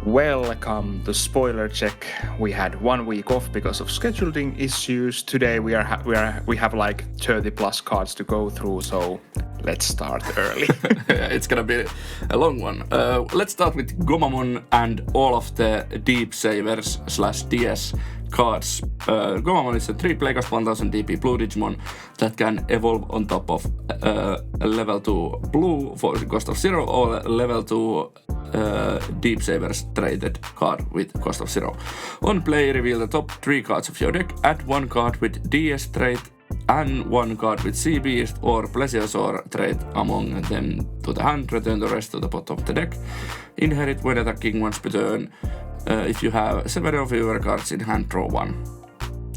Welcome to Spoiler Check. We had 1 week off because of scheduling issues. Today we have like 30 plus cards to go through, so let's start early. It's gonna be a long one. Let's start with Gomamon and all of the Deep Savers / DS cards. Gomamon is a 3 playcost 1000 DP blue Digimon that can evolve on top of level 2 blue for cost of 0 or level 2 Deep Savers traded card with cost of 0. On play, reveal the top 3 cards of your deck, add 1 card with DS trait and 1 card with Sea Beast or Plesiosaur trait among them to the hand, return the rest to the bottom of the deck. Inherit when attacking once per turn. If you have 7 or fewer cards in hand, draw 1.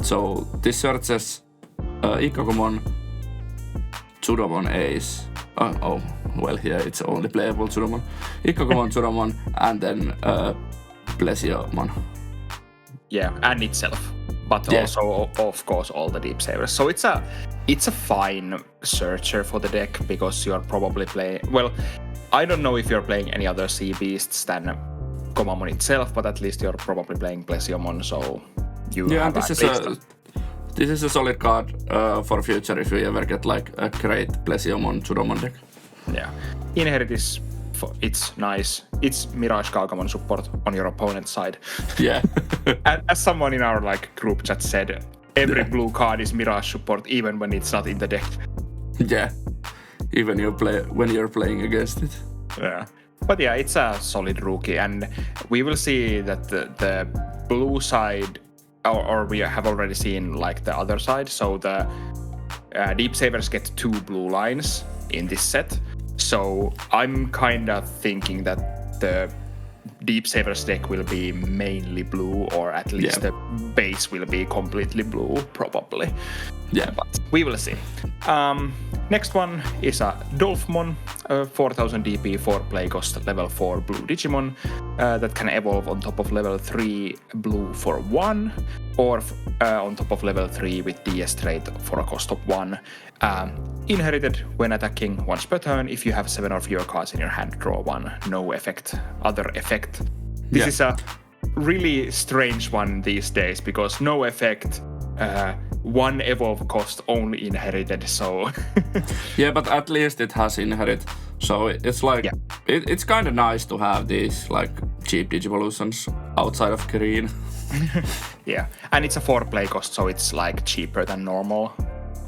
So this searches Ikagomon, Tsudomon Ace. Here it's only playable Tsudomon. Ikagomon, Tsudomon, and then Plesiomon. Yeah, and itself. But also, of course, all the Deep Savers. So it's a fine searcher for the deck because you're probably playing... Well, I don't know if you're playing any other Sea Beasts than Gomamon itself, but at least you're probably playing Plesiomon, so you have This is a solid card for future if you ever get like a great Plesiomon Tsudomon deck. Yeah. Inherit is... It's nice. It's Mirage Gallantmon Support on your opponent's side. Yeah. As someone in our group chat said, every blue card is Mirage Support even when it's not in the deck. Yeah. Even when you're playing against it. Yeah. But yeah, it's a solid rookie, and we will see that the blue side, or we have already seen like the other side. So the Deep Savers get 2 blue lines in this set. So I'm kind of thinking that the Deep Savers deck will be mainly blue, or at least the base will be completely blue, probably. Yeah, but we will see. Next one is a Dolphmon, 4000 DP 4 playcost level 4 blue Digimon that can evolve on top of level 3 blue for 1, or on top of level 3 with DS trait for a cost of 1. Inherited when attacking once per turn. If you have 7 or fewer cards in your hand, draw 1. No effect. Other effect. This is a really strange one these days because no effect, 1 evolve cost, only inherited, so... Yeah, but at least it has inherit, so it's like... It's kind of nice to have these like cheap Digivolutions outside of green. Yeah, and it's a 4 play cost, so it's like cheaper than normal.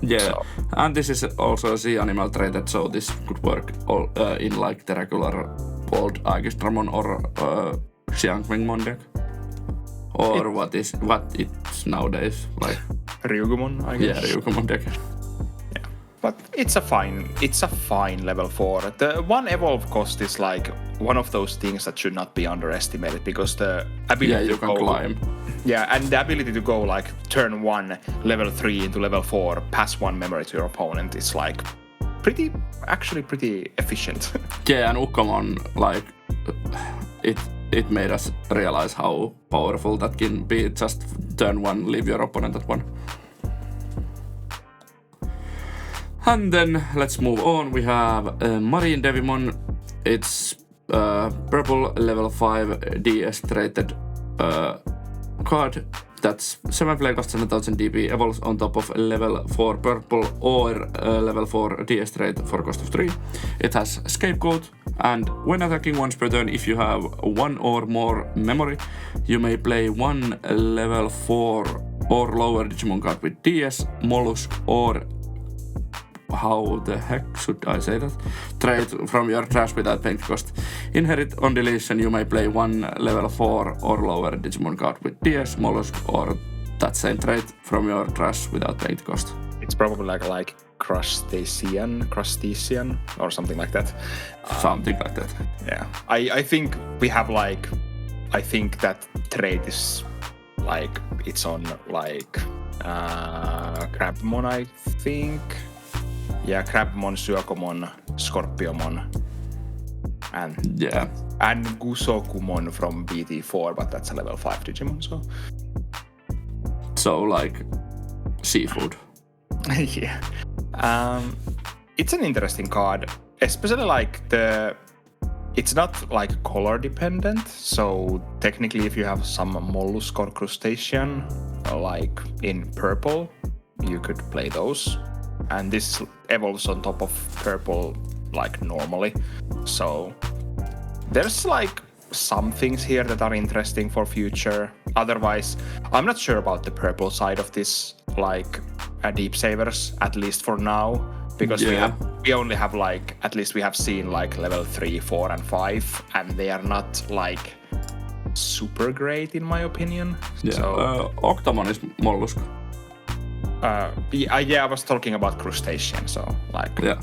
Yeah, so. And this is also a sea animal traded, so this could work in like the regular old Aegis-Dramon or Xiangmengmon deck. Or what it's nowadays, like... Ryugumon, I guess. Yeah, Ryugumon deck. Yeah, but it's a fine level 4. The 1 evolve cost is like one of those things that should not be underestimated because the ability to go... climb. Yeah, and the ability to go like turn 1, level 3 into level 4, pass 1 memory to your opponent is like pretty efficient. Yeah, and Ukkomon, like, it made us realize how powerful that can be. Just turn 1, leave your opponent at 1. And then let's move on. We have Marine Devimon. It's purple level 5 DS traded card that's 7 playcost 7000 DP, evolves on top of level 4 purple or level 4 DS trait for cost of 3. It has Scapegoat, and when attacking once per turn, if you have 1 or more memory, you may play 1 level 4 or lower Digimon card with DS, Mollusk, or how the heck should I say that? Trait from your trash without paint cost. Inherit on deletion, you may play 1 level 4 or lower Digimon card with DS, Mollusk, or that same trait from your trash without paint cost. It's probably like Crustacean, or something like that. Something like that. Yeah. I think we have I think that trait is like, it's on like Crabmon, I think. Yeah, Crabmon, Syökomon, Scorpiomon, and Gusokumon from BT4, but that's a level 5 Digimon, so... So, like, seafood. Yeah. It's an interesting card, especially like the it's not like color dependent. So technically, if you have some mollusk or crustacean, like in purple, you could play those. And this evolves on top of purple, like normally. So there's like some things here that are interesting for future. Otherwise, I'm not sure about the purple side of this, like Deep Savers, at least for now. Because we only have like, at least we have seen like level 3, 4, and 5, and they are not like super great in my opinion. Yeah. So, Octomon is mollusk. I was talking about crustacean, so like... Yeah.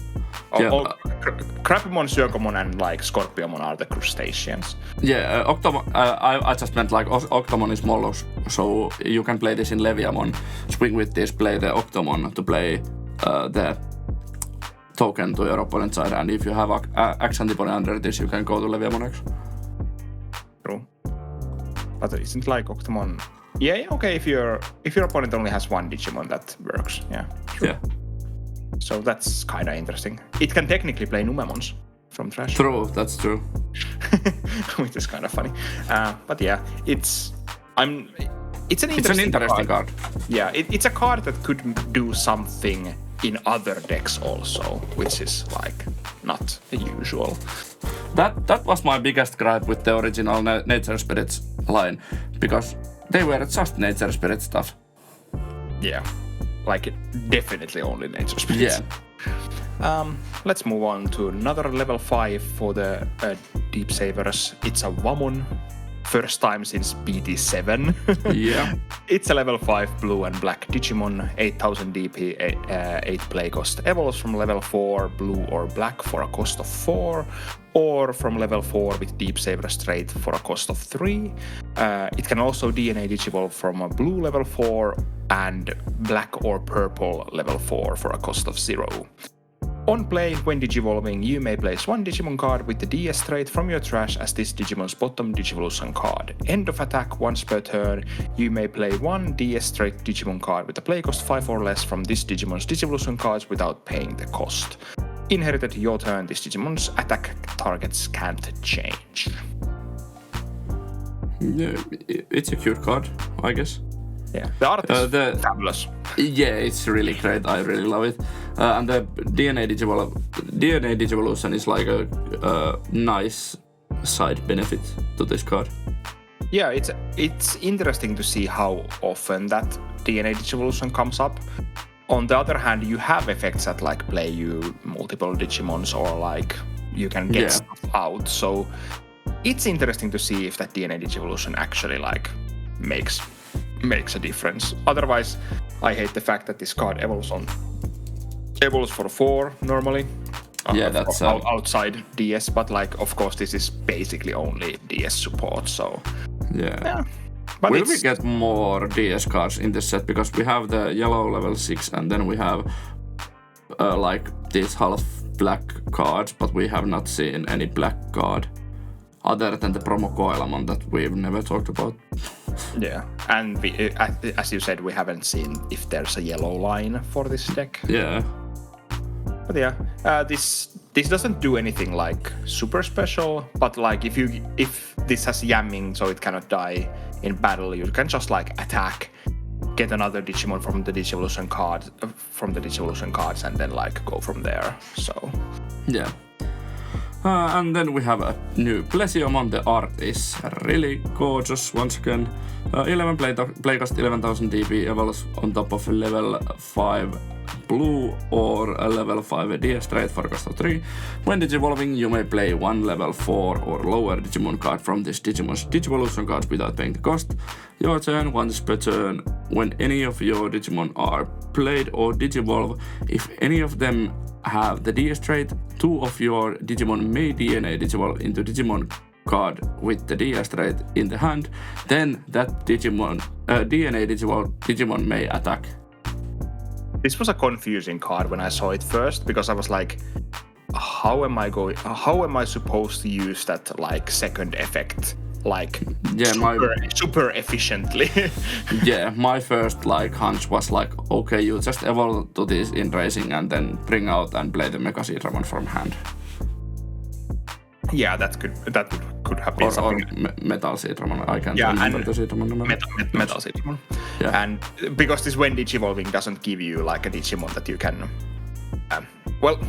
Crabimon, Syökomon, and like Scorpiomon are the crustaceans. Yeah, Octomon, I just meant like Octomon is mollusk, so you can play this in Leviamon. Swing with this, play the Octomon to play the token to your opponent side, and if you have X antibody under this, you can go to Leviamon X. True. But isn't like Octomon... Yeah, okay, if your opponent only has one Digimon, that works, yeah. True. Yeah. So that's kind of interesting. It can technically play Numemons from Trash. True, that's true. Which is kind of funny. But yeah, it's an interesting card. Yeah, it's a card that could do something in other decks also, which is like not usual. That was my biggest gripe with the original Nature Spirits line, because they were just Nature Spirit stuff. Yeah, like definitely only Nature Spirits. Yeah. Let's move on to another level 5 for the Deep Savers. It's a Wamon. First time since BT7. Yeah. It's a level 5 blue and black Digimon, 8000 DP, 8 play cost. Evolves from level 4 blue or black for a cost of 4, or from level 4 with Deep Saver straight for a cost of 3. It can also DNA Digivolve from a blue level 4 and black or purple level 4 for a cost of 0. On play, when Digivolving, you may place one Digimon card with the DS trait from your trash as this Digimon's bottom Digivolution card. End of attack, once per turn, you may play one DS trait Digimon card with a play cost 5 or less from this Digimon's Digivolution cards without paying the cost. Inherited your turn, this Digimon's attack targets can't change. Yeah, it's a cute card, I guess. Yeah, the art is fabulous. Yeah, it's really great. I really love it. And the DNA Digivolution is like a nice side benefit to this card. Yeah, it's interesting to see how often that DNA Digivolution comes up. On the other hand, you have effects that like play you multiple Digimons or like you can get stuff out. So it's interesting to see if that DNA Digivolution actually like makes a difference. Otherwise, I hate the fact that this card evolves for 4 normally. Yeah, that's outside DS, but like of course this is basically only DS support, so yeah. But will we get more DS cards in this set? Because we have the yellow level 6 and then we have like these half black cards, but we have not seen any black card other than the promo Koelamon that we've never talked about. Yeah, and as you said, we haven't seen if there's a yellow line for this deck. Yeah. But yeah, this doesn't do anything like super special, but like if this has yamming so it cannot die in battle, you can just like attack, get another Digimon from the Digivolution cards, and then like go from there. So yeah. And then we have a new Plesiomon. The art is really gorgeous once again. 11 playcost, 11,000 DP, evolves on top of level 5 blue or a level 5 DS trait for a cost of 3. When Digivolving, you may play one level 4 or lower Digimon card from this Digimon's Digivolution cards without paying the cost. Your turn, once per turn. When any of your Digimon are played or Digivolve, if any of them have the DS trait, 2 of your Digimon may DNA Digivolve into Digimon card with the DS trait in the hand, then that Digimon DNA Digimon may attack. This was a confusing card when I saw it first, because I was like, how am I supposed to use that like second effect like super efficiently? Yeah, my first like hunch was like, okay, you just evolve to this in racing and then bring out and play the Mega Sidramon from hand. Yeah, that could have been or something. Metal Seedramon. I can't Yeah, remember and the Seedramon name. Metal Digimon. Yeah. And because this when Digivolving doesn't give you like a Digimon that you can, well,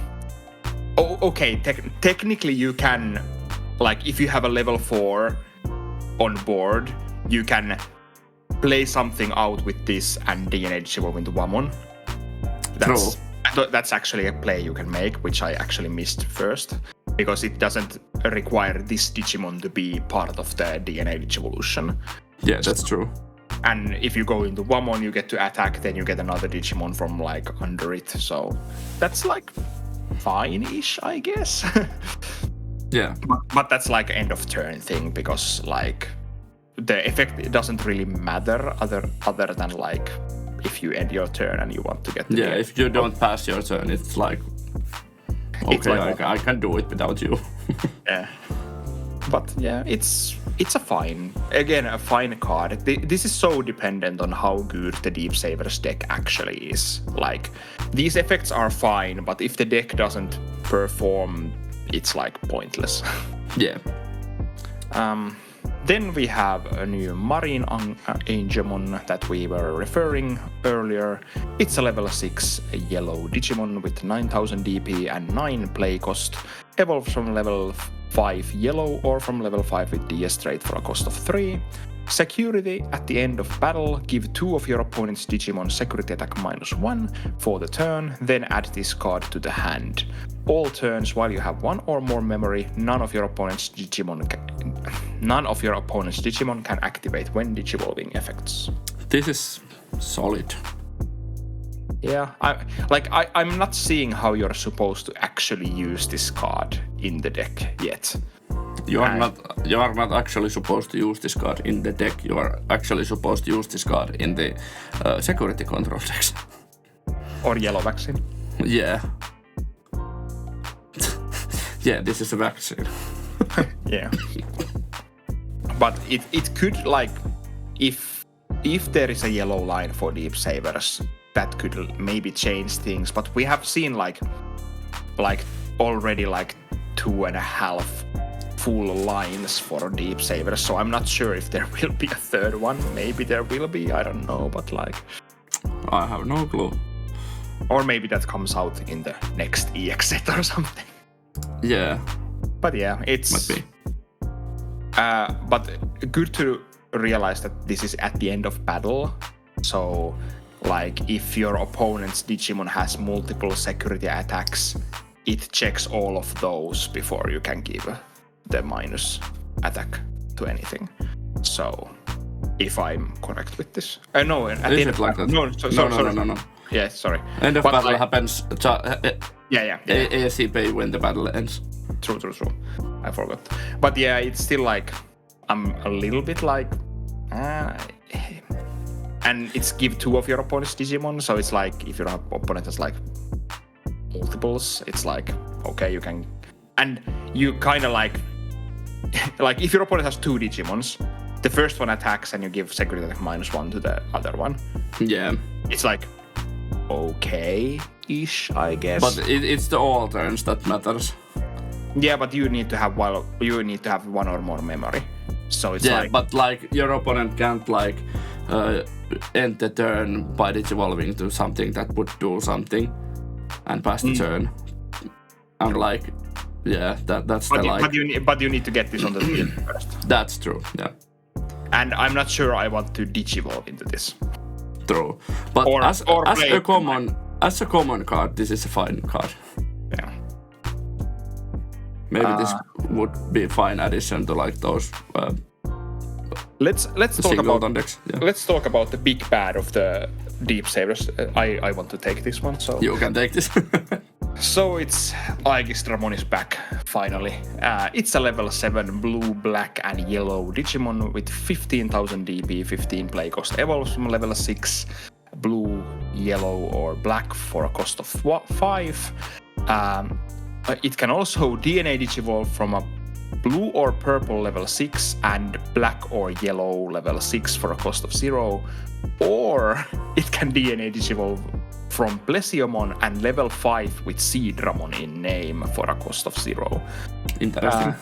okay, technically you can, like if you have a level 4 on board, you can play something out with this and DNA Digivolve into Wamon. That's actually a play you can make, which I actually missed first, because it doesn't require this Digimon to be part of the DNA Digivolution. Yeah, that's true. And if you go into Wamon, you get to attack, then you get another Digimon from like under it. So that's like fine-ish, I guess. Yeah. But that's like end of turn thing, because like the effect, it doesn't really matter other than like if you end your turn and you want to get the game. If you don't pass your turn, it's like okay, It's like, I can do it without you. Yeah. But yeah, it's a fine card. This is so dependent on how good the Deep Savers deck actually is. Like, these effects are fine, but if the deck doesn't perform, it's like pointless. Yeah. Then we have a new Marine Angemon that we were referring earlier. It's a level 6 yellow Digimon with 9000 DP and 9 play cost. Evolves from level 5 yellow or from level 5 with DS trait for a cost of 3. Security: at the end of battle, give 2 of your opponent's Digimon security attack -1 for the turn, then add this card to the hand. All turns while you have 1 or more memory, none of your opponent's Digimon can activate when Digivolving effects. This is solid. Yeah, I'm not seeing how you're supposed to actually use this card in the deck yet. You are not actually supposed to use this card in the deck. You are actually supposed to use this card in the security control section. Or yellow vaccine. Yeah. Yeah, this is a vaccine. Yeah. But it could, like, if there is a yellow line for Deep Savers, that could maybe change things. But we have seen like already like 2.5 full lines for Deep Savers, so I'm not sure if there will be a third one. Maybe there will be, I don't know, but like, I have no clue. Or maybe that comes out in the next EX8 or something. Yeah. But yeah, it's... Might be. But good to realize that this is at the end of battle. So, like, if your opponent's Digimon has multiple security attacks, it checks all of those before you can give the minus attack to anything. So, if I'm correct with this. No, at the end of battle. No. Yeah, sorry. End of battle happens. Yeah. ASCP when the battle ends. True. I forgot. But yeah, it's still like, I'm a little bit like, and it's give 2 of your opponent's Digimon, so it's like, if your opponent has like multiples, it's like, okay, you can, and you kind of like if your opponent has 2 Digimons, the first one attacks and you give security attack -1 to the other one. Yeah. It's like, okay-ish, I guess. But it's the all turns that matters. Yeah, but you need to have 1 or more memory. So it's like, but like your opponent can't like end the turn by digivolving to something that would do something and pass the turn. And like, yeah, that's but the like. But you need to get this on the field first. That's true. Yeah. And I'm not sure I want to digivolve into this. True. But as a common card, this is a fine card. Yeah. Maybe this would be a fine addition to like those. Let's talk about decks. Yeah. Let's talk about the big bad of the Deep Savers. I want to take this one. So you can take this. So it's Aegis-Dramon is back finally. It's a level 7 blue, black, and yellow Digimon with 15,000 DP, 15 play cost. Evolves from level 6 blue, yellow, or black for a cost of 5. It can also DNA Digivolve from a blue or purple level 6 and black or yellow level 6 for a cost of 0. Or it can DNA Digivolve from Plesiomon and level 5 with Seedramon in name for a cost of 0. Interesting.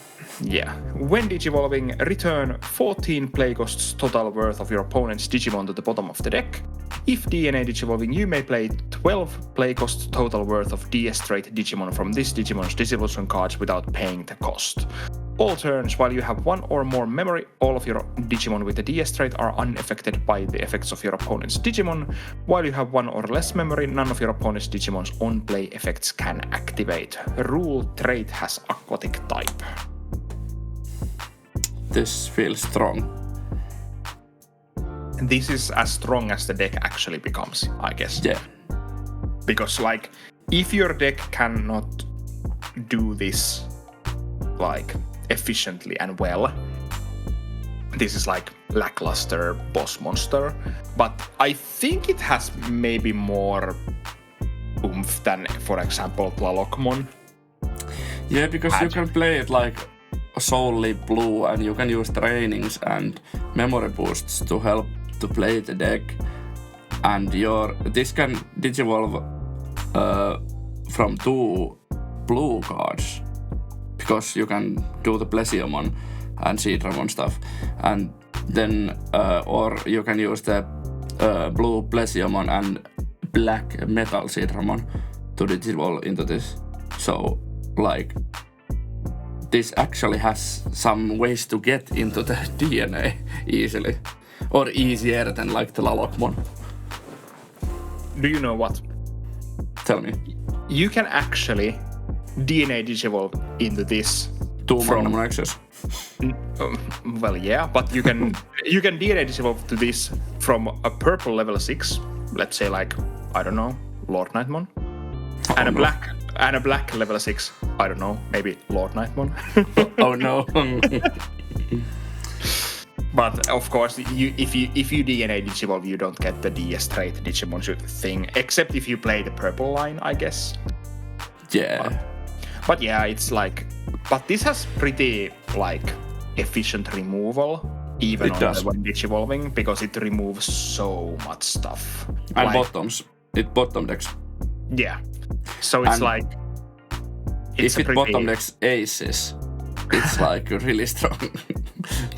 Yeah. When digivolving, return 14 play costs total worth of your opponent's Digimon to the bottom of the deck. If DNA digivolving, you may play 12 play costs total worth of DS trait Digimon from this Digimon's digivolution cards without paying the cost. All turns, while you have one or more memory, all of your Digimon with the DS trait are unaffected by the effects of your opponent's Digimon. While you have one or less memory, none of your opponent's Digimon's on-play effects can activate. Rule trait has aquatic type. This feels strong. This is as strong as the deck actually becomes, I guess. Yeah. Because, like, if your deck cannot do this, like, efficiently and well, this is like lackluster boss monster. But I think it has maybe more oomph than, for example, Gallantmon. Yeah, because you can play it like solely blue, and you can use trainings and memory boosts to help to play the deck. And this can digivolve from 2 blue cards, because you can do the Plesiomon and Seedramon stuff, and then or you can use the blue Plesiomon and black metal Seedramon to digivolve into this. So, like, this actually has some ways to get into the DNA easily, or easier than like the Gallantmon. Do you know what? Tell me. You can actually DNA digivolve into this. 2 Magnum X's. Well, yeah, but you can DNA digivolve to this from a purple level 6, let's say, like, I don't know, Lord Nightmon, and a black level 6, I don't know, maybe Lord Nightmon. Oh no. But of course, if you DNA digivolve, you don't get the DS trait Digimon thing, except if you play the purple line, I guess. Yeah. But yeah, it's like, but this has pretty like efficient removal, even when digivolving, because it removes so much stuff. And like, bottoms. It bottom decks. Yeah. So it's and like, if it bottom decks aces, it's like really strong.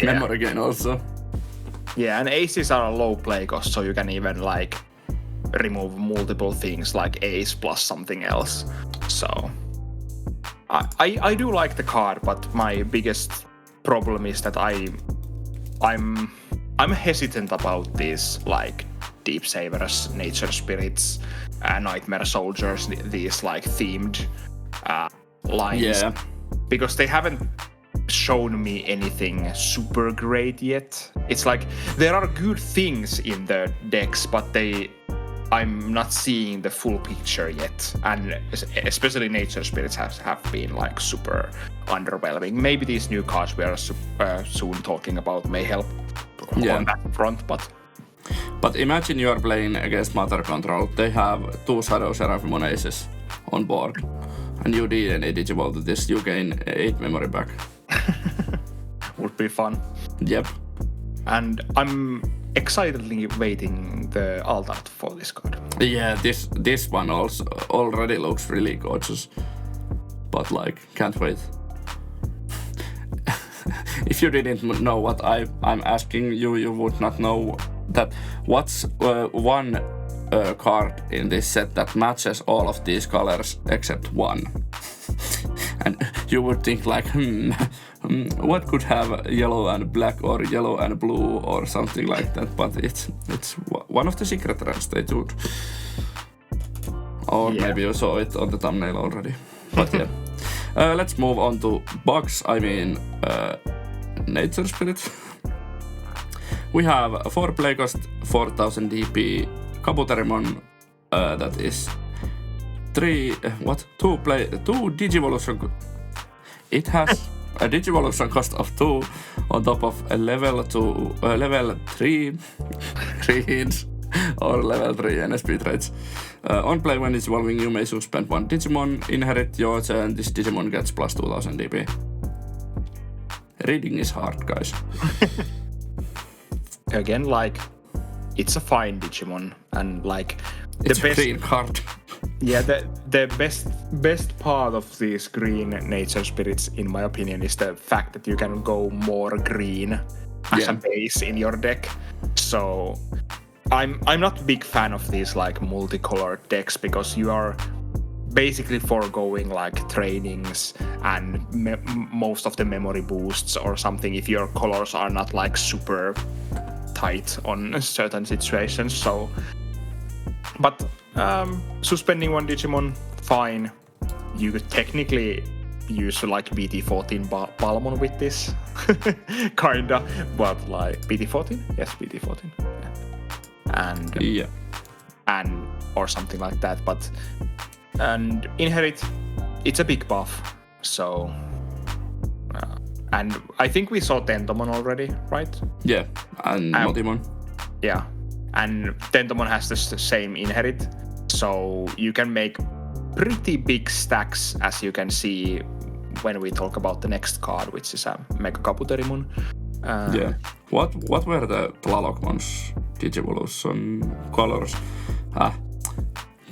Memory gain also. Yeah, and aces are a low play cost, so you can even like remove multiple things like ace plus something else. So I do like the card, but my biggest problem is that I'm hesitant about these like Deep Savers, Nature Spirits, Nightmare Soldiers, these like themed lines. Yeah. Because they haven't shown me anything super great yet. It's like there are good things in the decks, but I'm not seeing the full picture yet. And especially Nature Spirits have been like super underwhelming. Maybe these new cards we are soon talking about may help on that front, But imagine you are playing against Matter Control. They have 2 Shadow Seraphimon aces on board. And you DNA digivolve to this, you gain 8 memory back. Would be fun. Yep. And I'm excitedly waiting the alt art for this card. Yeah, this one also already looks really gorgeous. But like, can't wait. If you didn't know what I'm asking you, you would not know that what's one card in this set that matches all of these colors except one. And you would think like, what could have yellow and black or yellow and blue or something like that, but it's one of the secret runs they do. Or maybe you saw it on the thumbnail already. But yeah. Let's move on to bugs, Nature Spirit. We have 4 play cost, 4000 DP, Kabuterimon, that is 2 Digivolution. It has a Digivolution cost of 2 on top of a level 3 greens or level 3 NSp traits. On play when digivolving, you may suspend 1 Digimon, inherit your turn, this Digimon gets plus 2000 DP. Reading is hard, guys. Again, like, it's a fine Digimon, and like it's a green card. Yeah, the best part of these green nature spirits, in my opinion, is the fact that you can go more green as a base in your deck. So I'm not a big fan of these like multicolored decks because you are basically foregoing like trainings and most of the memory boosts or something if your colors are not like super tight on certain situations. So, but suspending one Digimon, fine. You could technically use like BT14 Balmon with this, kinda, but like BT14, yes, BT14, and or something like that. But and inherit, it's a big buff. So, and I think we saw Tentomon already, right? Yeah, and Motimon. Yeah, and Tentomon has the same inherit, so you can make pretty big stacks, as you can see when we talk about the next card, which is a Mega Kabuterimon. Yeah. What were the Tlalokmon's Digivolution colors?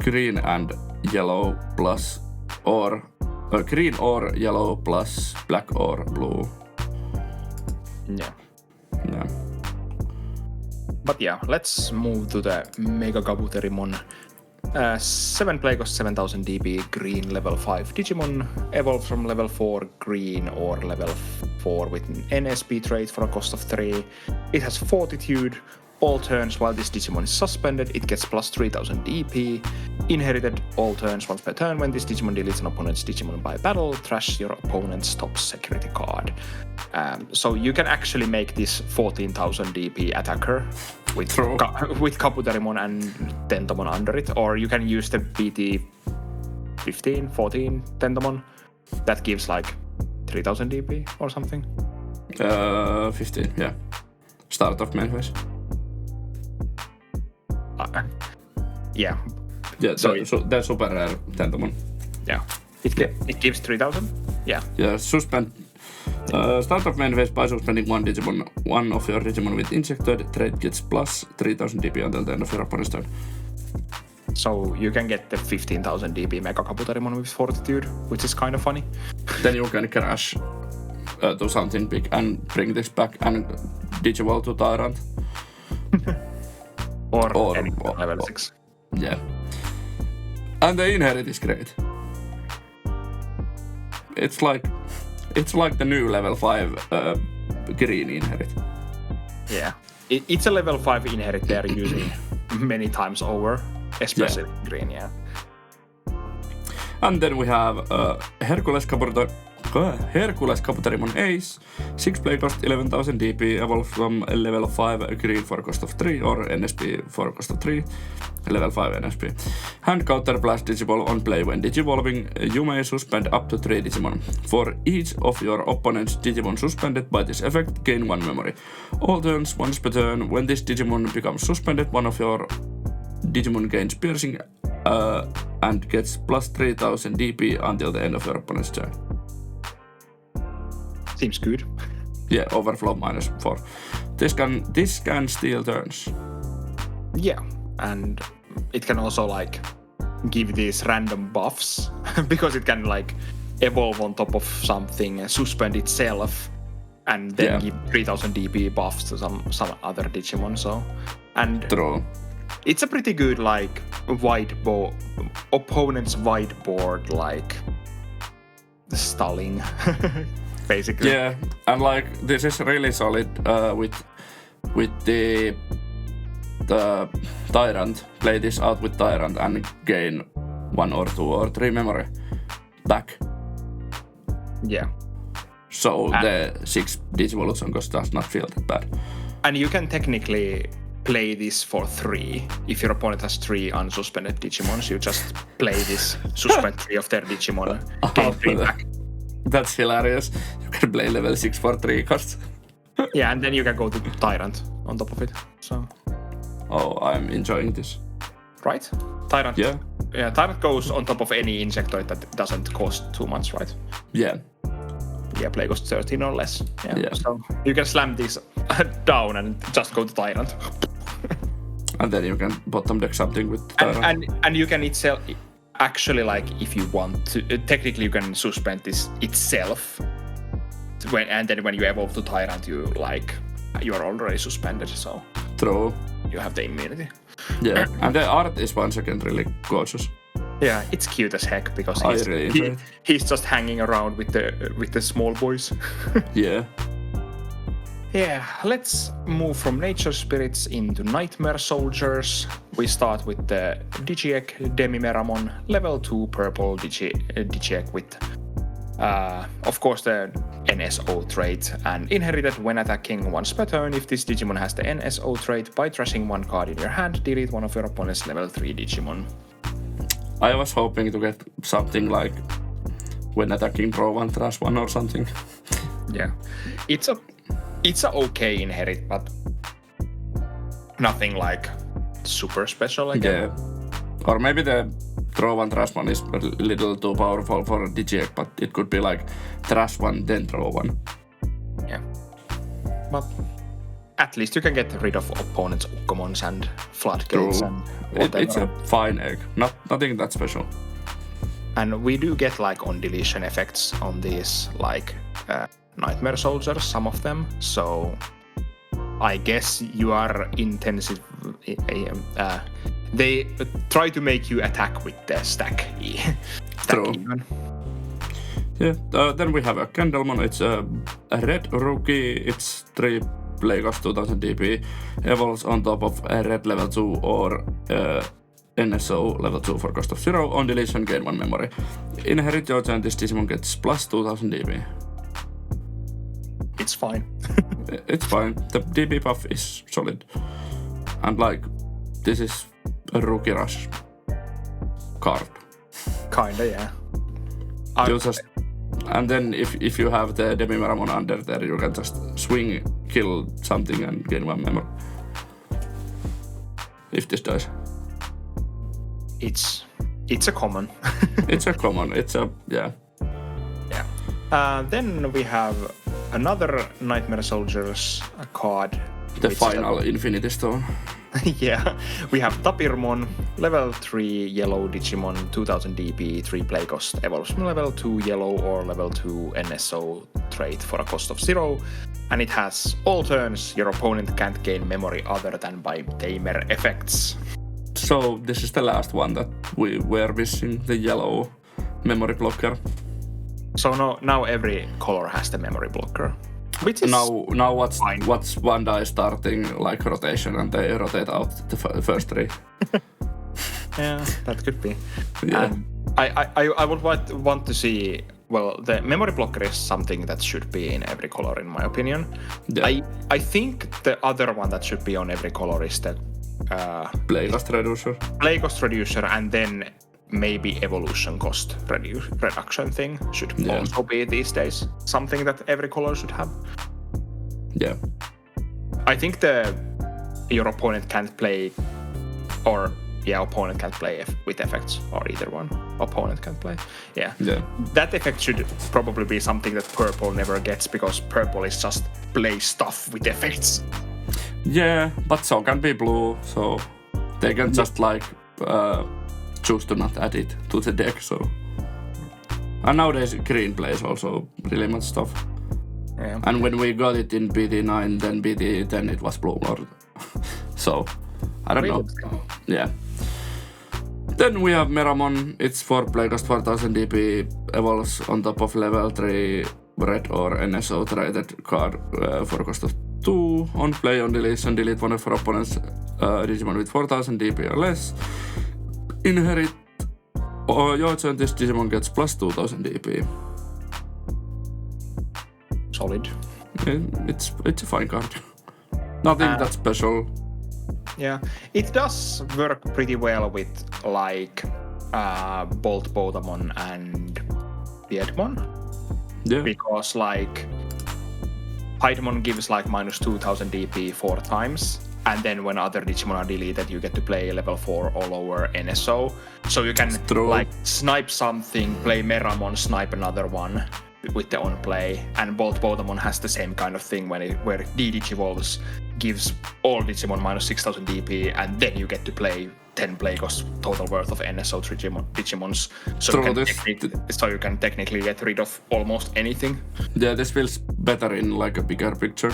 Green and yellow plus or green or yellow plus black or blue. Yeah. But yeah, let's move to the Mega Kabuterimon. 7 play cost 7000 DP, green level 5 Digimon, evolve from level 4 green or level 4 with an NSp trait for a cost of 3. It has Fortitude. All turns while this Digimon is suspended, it gets plus 3000 DP. Inherited, all turns once per turn. When this Digimon deletes an opponent's Digimon by battle, trash your opponent's top security card. So you can actually make this 14,000 DP attacker with Kabuterimon and Tentomon under it, or you can use the BT 15, 14 Tentomon. That gives like 3000 DP or something. 15, yeah. Start of main phase. Yeah. Yeah, so the super rare Tentomon. Yeah. It gives 3000? Yeah. Yeah, suspend. Start of main phase by suspending one Digimon. One of your Digimon with Insectoid trait gets plus 3000 DP until the end of your opponent's turn. So you can get the 15,000 DP Mega Kabuterimon with Fortitude, which is kind of funny. Then you can crash to something big and bring this back and Digivolve to Tyrant. or any level 6. Yeah. And the inherit is great. It's like the new level 5 green inherit. Yeah. It's a level 5 inherit they're using many times over, especially green, yeah. And then we have Hercules Kabuterimon Ace, 6 play cost 11,000 DP, evolve from level 5 green for cost of 3 or NSp for cost of 3, level 5 NSp. Hand counter blast Digivolve on play. When Digivolving, you may suspend up to 3 Digimon. For each of your opponent's Digimon suspended by this effect, gain 1 memory. All turns, once per turn. When this Digimon becomes suspended, one of your Digimon gains piercing and gets plus 3000 DP until the end of your opponent's turn. Seems good. Yeah, overflow -4. This can steal turns. Yeah, and it can also like give these random buffs because it can like evolve on top of something, suspend itself, and then give 3000 DP buffs to some other Digimon. So, and true. It's a pretty good like opponent's whiteboard like stalling. Basically. Yeah, and like this is really solid with the Tyrant. Play this out with Tyrant and gain 1 or 2 or 3 memory back. Yeah. So the 6 Digivolution cost does not feel that bad. And you can technically play this for 3. If your opponent has 3 unsuspended Digimons, you just play this, suspend 3 of their Digimon, gain 3 back. That's hilarious. You can play level 6 for 3 costs. Yeah, and then you can go to Tyrant on top of it. So. Oh, I'm enjoying this. Right? Tyrant. Yeah. Yeah, Tyrant goes on top of any Insectoid that doesn't cost too much, right? Yeah. Yeah, play cost 13 or less. Yeah. So you can slam this down and just go to Tyrant. And then you can bottom deck something with Tyrant. And you can itself. actually, like, if you want to, technically you can suspend this itself. And then when you evolve to Tyrant, you are already suspended, so True. you have the immunity. Yeah, and the art is once again really gorgeous. Yeah, it's cute as heck because he's just hanging around with the small boys. Yeah. Yeah, let's move from nature spirits into nightmare soldiers. We start with the Digimon Demimeramon, level 2 purple Digimon with, of course, the NSo trait, and inherited when attacking once per turn. If this Digimon has the NSo trait, by trashing one card in your hand, delete one of your opponent's level 3 Digimon. I was hoping to get something like when attacking draw one, trash one or something. Yeah, it's a okay inherit, but nothing like super special again. Yeah. Or maybe the draw one, trash one is a little too powerful for Digimon, but it could be like trash one, then draw one. Yeah. But at least you can get rid of opponents' Ukkomons and Floodgates and whatever. It's a fine egg, nothing that special. And we do get like on deletion effects on these like nightmare soldiers, some of them. So I guess you are intensive. They try to make you attack with the stack E. True. Yeah. Then we have a Gallantmon. It's a red rookie. It's 3 play cost 2000 DP. Evolves on top of a red level 2 or NSo level 2 for cost of 0. On deletion, gain 1 memory. Inherit your turn, this Digimon gets plus 2000 DP. It's fine. It's fine. The DP buff is solid. And like, this is a rookie rush card. Kinda, yeah. And then if you have the Demimeramon under there, you can just swing, kill something and gain 1 memory. If this dies. It's a common. It's a common. Yeah. Then we have another Nightmare Soldiers card. The final Infinity Stone. Yeah. We have Tapirmon, level 3 yellow Digimon, 2000 DP, 3 play cost, evolves from level 2 yellow or level 2 NSo trait for a cost of 0. And it has all turns your opponent can't gain memory other than by tamer effects. So this is the last one that we were missing, the yellow memory blocker. So now every color has the memory blocker. Which is now what's one die starting like rotation and they rotate out the first 3. Yeah, that could be. Yeah. I would want to see. Well, the memory blocker is something that should be in every color, in my opinion. Yeah. I think the other one that should be on every color is the play cost reducer. Play cost reducer, and then maybe evolution cost reduction thing should also be these days something that every color should have. Yeah. I think your opponent can't play, or opponent can't play with effects, or either one. Opponent can't play. Yeah. That effect should probably be something that purple never gets, because purple is just play stuff with effects. Yeah, but so can be blue, so they can just like choose to not add it to the deck. So, and nowadays green plays also really much stuff. Yeah. And when we got it in BT9, then BT10 it was blue lord. So I don't know. Yeah. Then we have Meramon. It's 4 play cost 4000 DP, evolves on top of level 3 red or NSo traded card for cost of 2. On play, on deletion, delete one of your opponent's Digimon with 4000 DP or less. Inherit your turn, this Digimon gets plus 2000 DP. Solid. It's a fine card. Nothing that special. Yeah, it does work pretty well with like Bolt Botamon and Piedmon. Yeah. Because like Piedmon gives like minus 2000 DP 4 times. And then when other Digimon are deleted, you get to play level 4 or lower NSo. So you can like snipe something, play Meramon, snipe another one with the on play. And Bolt Botamon has the same kind of thing where D-Digivolves gives all Digimon minus 6000 DP, and then you get to play 10 play cost total worth of NSo Digimons. So you can technically get rid of almost anything. Yeah, this feels better in like a bigger picture.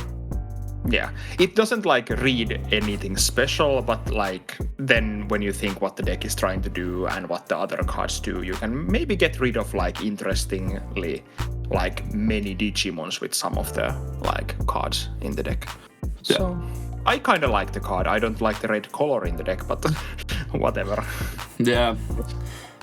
Yeah, it doesn't like read anything special, but like then when you think what the deck is trying to do and what the other cards do, you can maybe get rid of like interestingly like many Digimons with some of the like cards in the deck. Yeah. So I kind of like the card. I don't like the red color in the deck, but whatever. Yeah.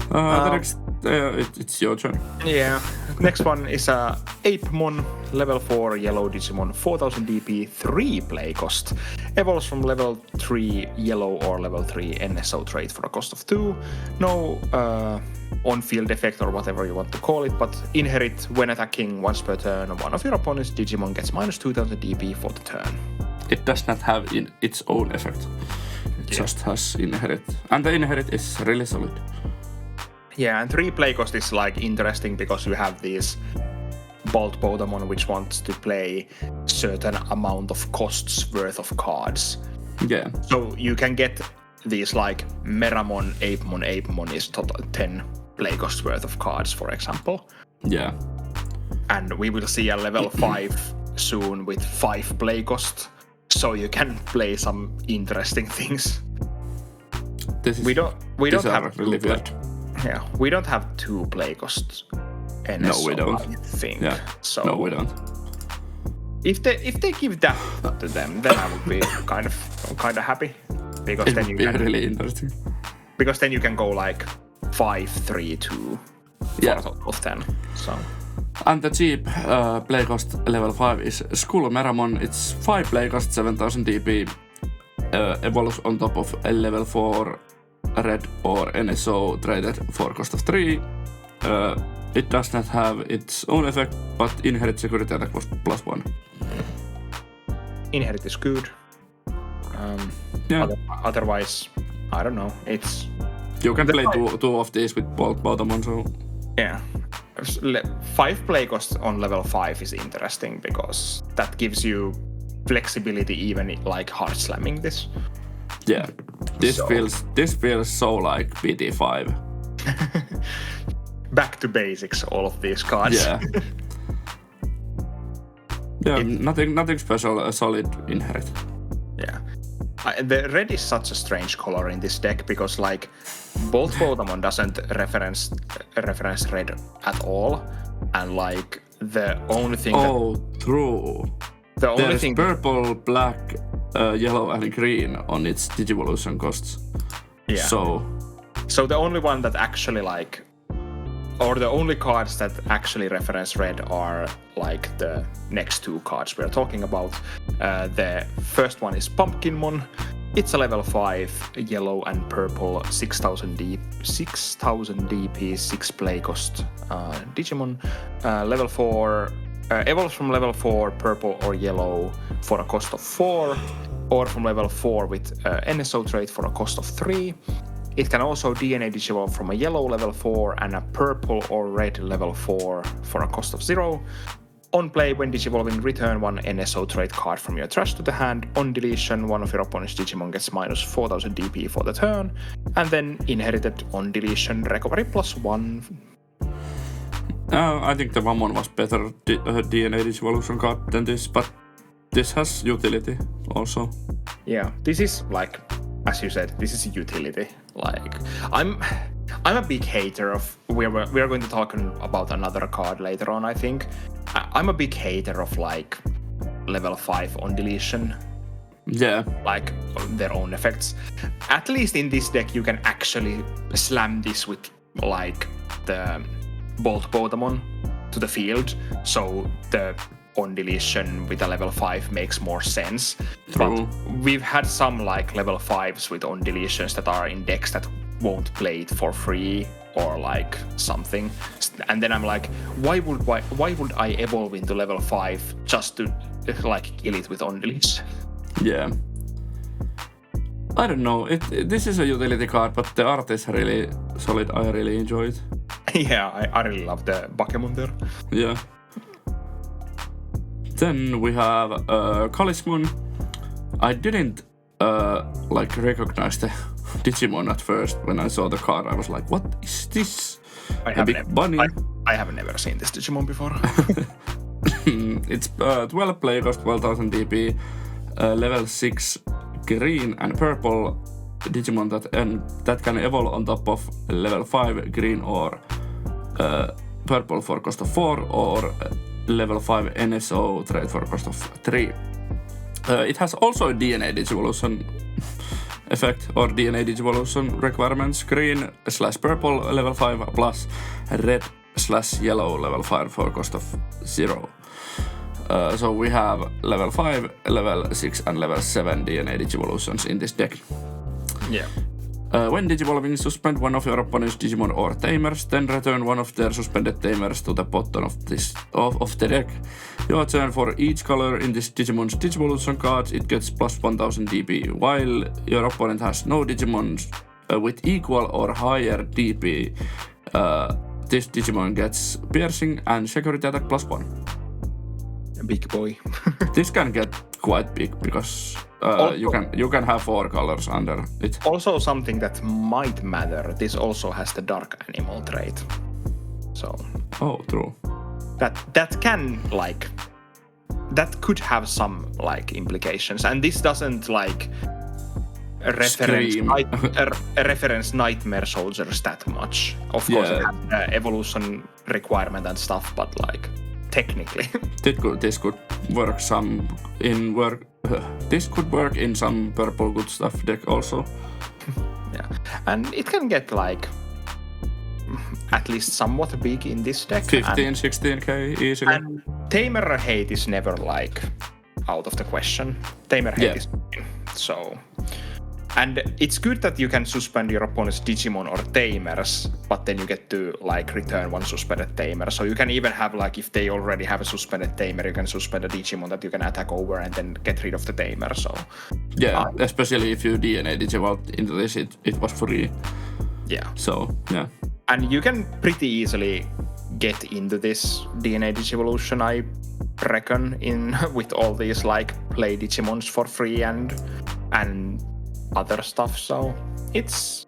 The next, it's your turn. Yeah. Next one is a Apemon, level 4 yellow Digimon, 4000 DP, 3 play cost. Evolves from level 3 yellow or level 3 NSo trait for a cost of 2. No on-field effect or whatever you want to call it, but inherit when attacking once per turn. One of your opponent's Digimon gets minus 2000 DP for the turn. It does not have its own effect. It just has inherit. And the inherit is really solid. Yeah, and 3 play cost is like interesting because you have these Bolt Podamon which wants to play certain amount of costs worth of cards. Yeah. So you can get these like Meramon, Apemon is total 10 play cost worth of cards, for example. Yeah. And we will see a level 5 soon with 5 play cost, so you can play some interesting things. We don't have really weird. Yeah, we don't have 2 play costs. No, we don't. I think. Yeah. So no, we don't. If they give that to them, then I would be kind of happy, because then you can really interesting. Because then you can go like 5, 3, 2 for a total of 10. So. And the cheap play cost level 5 is Skull Meramon. It's 5 play cost, 7000 DP. Evolves on top of a level 4 red or NSo traded for cost of 3. It does not have its own effect, but inherit security attack was +1. Inherit is good. Otherwise, I don't know. It's you can play two of these with both Podamon, so yeah. 5 play cost on level 5 is interesting because that gives you flexibility even like hard slamming this. Yeah. This feels so like BT5. Back to basics, all of these cards. Yeah. Yeah, nothing special, a solid inherit. Yeah. The red is such a strange color in this deck because like Bolt Podamon doesn't reference red at all, and like the only thing true. The only There's thing purple, black, yellow and green on its Digivolution costs. Yeah. So the only one that actually like, or the only cards that actually reference red are like the next 2 cards we're talking about. The first one is Pumpkinmon. It's a level 5 yellow and purple 6000 DP 6 play cost Digimon. Level 4 evolves from level 4 purple or yellow for a cost of 4, or from level 4 with NSo trait for a cost of 3. It can also DNA digivolve from a yellow level 4 and a purple or red level 4 for a cost of 0. On play, when digivolving, return 1 NSo trait card from your trash to the hand. On deletion, one of your opponent's Digimon gets minus 4000 DP for the turn. And then inherited on deletion, recovery +1. I think the Wammon was better DNA Digivolution card than this, but this has utility also. Yeah, this is like, as you said, this is a utility. Like, I'm a big hater of. We are going to talk about another card later on, I think. I'm a big hater of like level 5 on deletion. Yeah. Like their own effects. At least in this deck, you can actually slam this with like the Bolt Podamon to the field. So the on deletion with a level 5 makes more sense. True. But we've had some like level 5s with on deletions that are in decks that won't play it for free or like something. And then I'm like, why would I evolve into level 5 just to like kill it with on deletion? Yeah. I don't know. This is a utility card, but the art is really solid. I really enjoy it. Yeah, I really love the Bakemon there. Yeah. Then we have Gallantmon. I didn't like recognize the Digimon at first. When I saw the card, I was like, what is this? A big bunny? I have never seen this Digimon before. It's 12 play cost, 12,000 DP, level 6 green and purple Digimon that can evolve on top of level 5 green or purple for cost of 4 or level 5 NSo trait for cost of 3. It has also a DNA Digivolution effect or DNA Digivolution requirements, green/purple level 5 plus red/yellow level 5 for cost of 0. So we have level 5, level 6 and level 7 DNA Digivolutions in this deck. Yeah. When Digivolving, suspend one of your opponent's Digimon or Tamers, then return one of their suspended Tamers to the bottom of the deck. Your turn. For each color in this Digimon's Digivolution cards, it gets plus 1000 DP. While your opponent has no Digimons with equal or higher DP, this Digimon gets piercing and security attack plus 1. Big boy. This can get quite big because you can have 4 colors under it. Also something that might matter, this also has the dark animal trait. So Oh, true. that can that could have some implications, and this doesn't reference Nightmare Soldiers that much. Of course, it has the evolution requirement and stuff, but technically. This could work this could work in some purple good stuff deck also. Yeah, and it can get at least somewhat big in this deck. 15-16k easily. And Tamer hate is never out of the question. Tamer hate is so. And it's good that you can suspend your opponent's Digimon or Tamers, but then you get to return one suspended Tamer. So you can even have if they already have a suspended Tamer, you can suspend a Digimon that you can attack over and then get rid of the Tamer. So yeah, especially if you DNA Digivolve into this, it was free. Yeah. So yeah. And you can pretty easily get into this DNA Digivolution, I reckon, with all these play Digimons for free and other stuff. So it's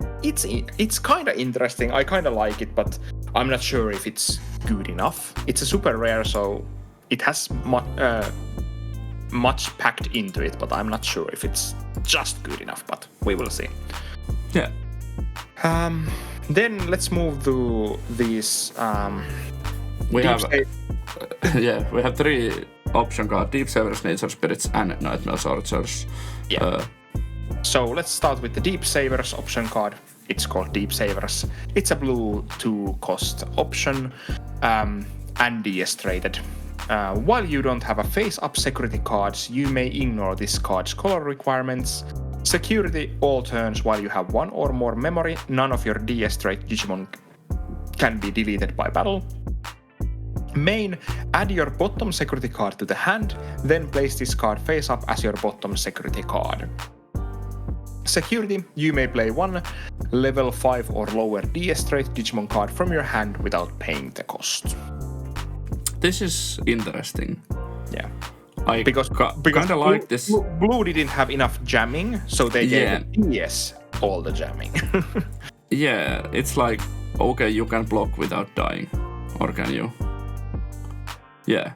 kind of interesting. I kind of like it, but I'm not sure if it's good enough. It's a super rare, so it has much packed into it, but I'm not sure if it's just good enough, but we will see. Yeah. Then let's move to these we have 3 option cards: Deep Savers, Nature Spirits and Nightmare Sorcerers. Yeah. So let's start with the Deep Savers option card. It's called Deep Savers. It's a blue 2 cost option and DS traded. While you don't have a face-up security cards, you may ignore this card's color requirements. Security: all turns while you have 1 or more memory, none of your DS trait Digimon can be deleted by battle. Main: add your bottom security card to the hand, then place this card face up as your bottom security card. Security: you may play 1 level 5 or lower DS trait Digimon card from your hand without paying the cost. This is interesting. Yeah. Because kind of like this. Blue didn't have enough jamming, so they gave DS all the jamming. Yeah, it's okay, you can block without dying. Or can you? Yeah.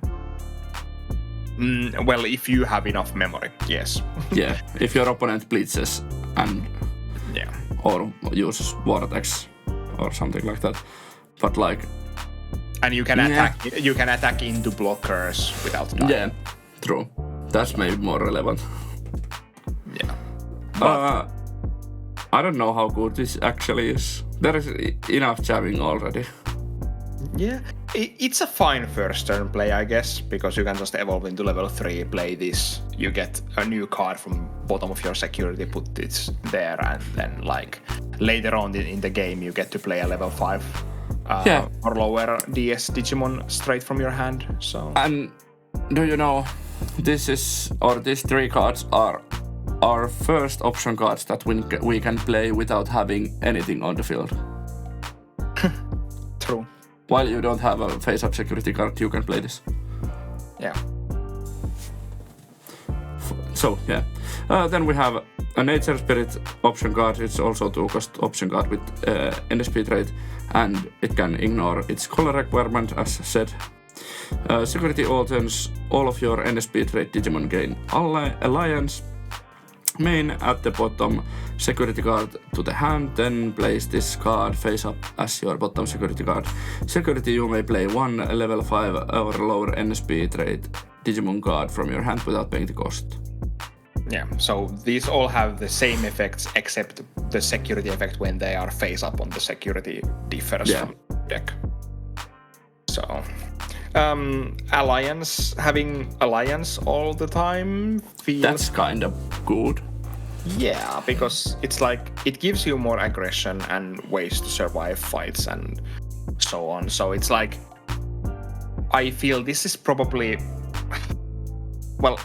Well, if you have enough memory, yes. Yeah, if your opponent blitzes and or uses Vortex or something like that. But and you can attack into blockers without dying. Yeah, true. That's maybe more relevant. Yeah. But I don't know how good this actually is. There is enough jamming already. Yeah, it's a fine first turn play, I guess, because you can just evolve into level 3, play this, you get a new card from bottom of your security, put it there, and then later on in the game you get to play a level 5 or lower DS Digimon straight from your hand. So. And do you know, these 3 cards are our first option cards that we can play without having anything on the field. True. While you don't have a face-up security card, you can play this. Yeah. So, yeah. Then we have A Nature Spirit option card is also 2-cost option card with NSp trait, and it can ignore its color requirement, as said. Security Alterns, all of your NSp trait Digimon gain Alliance. Main at the bottom, security card to the hand, then place this card face up as your bottom security card. Security, you may play one level 5 or lower NSp trait Digimon card from your hand without paying the cost. Yeah, so these all have the same effects except the security effect when they are face up on the security differs from the deck. So, having Alliance all the time feels... That's kind of good. Yeah, because it's like, it gives you more aggression and ways to survive fights and so on. So it's like, I feel this is probably... Well,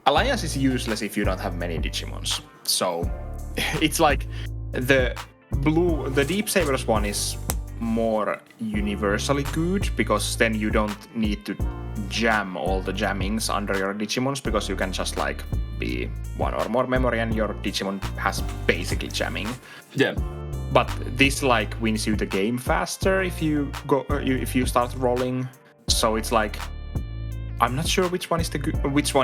Alliance is useless if you don't have many Digimons. So it's like the Deep Savers one is more universally good because then you don't need to jam all the jammings under your Digimons because you can just like be one or more memory and your Digimon has basically jamming. Yeah. But this like wins you the game faster if you start rolling. So it's like, I'm not sure which one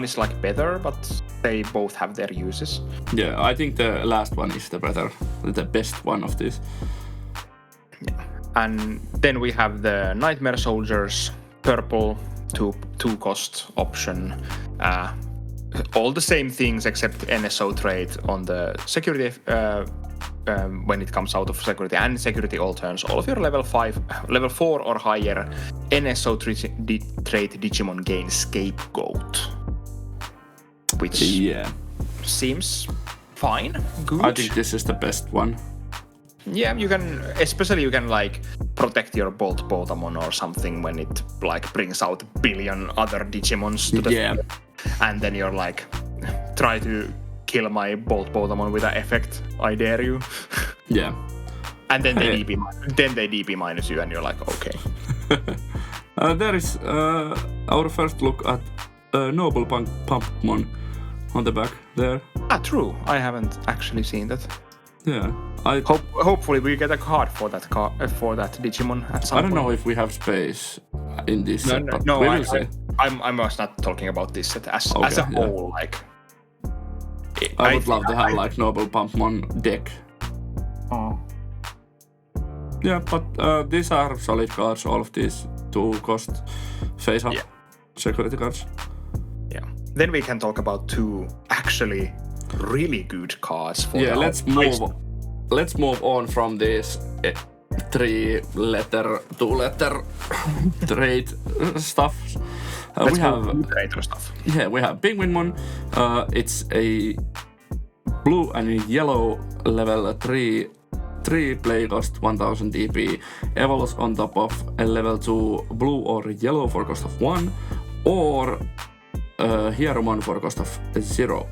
is like better, but they both have their uses. Yeah, I think the last one is the best one of these. Yeah. And then we have the Nightmare Soldiers, purple, 2-cost option. All the same things except NSo trait on the security when it comes out of security and security alterns. All of your level 4 or higher NSo trait Digimon gain Scapegoat, which seems fine, good. I think this is the best one. Yeah, you can like protect your Boltamon or something when it like brings out a billion other Digimons to the field. And then you're like, try to kill my Boltamon with an effect, I dare you. Yeah. And then they DP minus you and you're like, okay. There is our first look at Noble Pumpmon on the back there. True. I haven't actually seen that. Yeah. Hopefully we get a card for that Digimon at some point. I don't know if we have space in this set, but we will see. I was not talking about this set as a whole. Like, I would love to have like Noble Pumpmon deck. Oh. Yeah, but these are solid cards. All of these 2-cost face-up security cards. Yeah. Then we can talk about 2 actually really good cards for let's move on from this 3-letter 2-letter trait stuff. We have Penguinmon. It's a blue and yellow level 3 play cost 1000 DP, evolves on top of a level 2 blue or yellow for cost of 1, or Hieromon for cost of 0.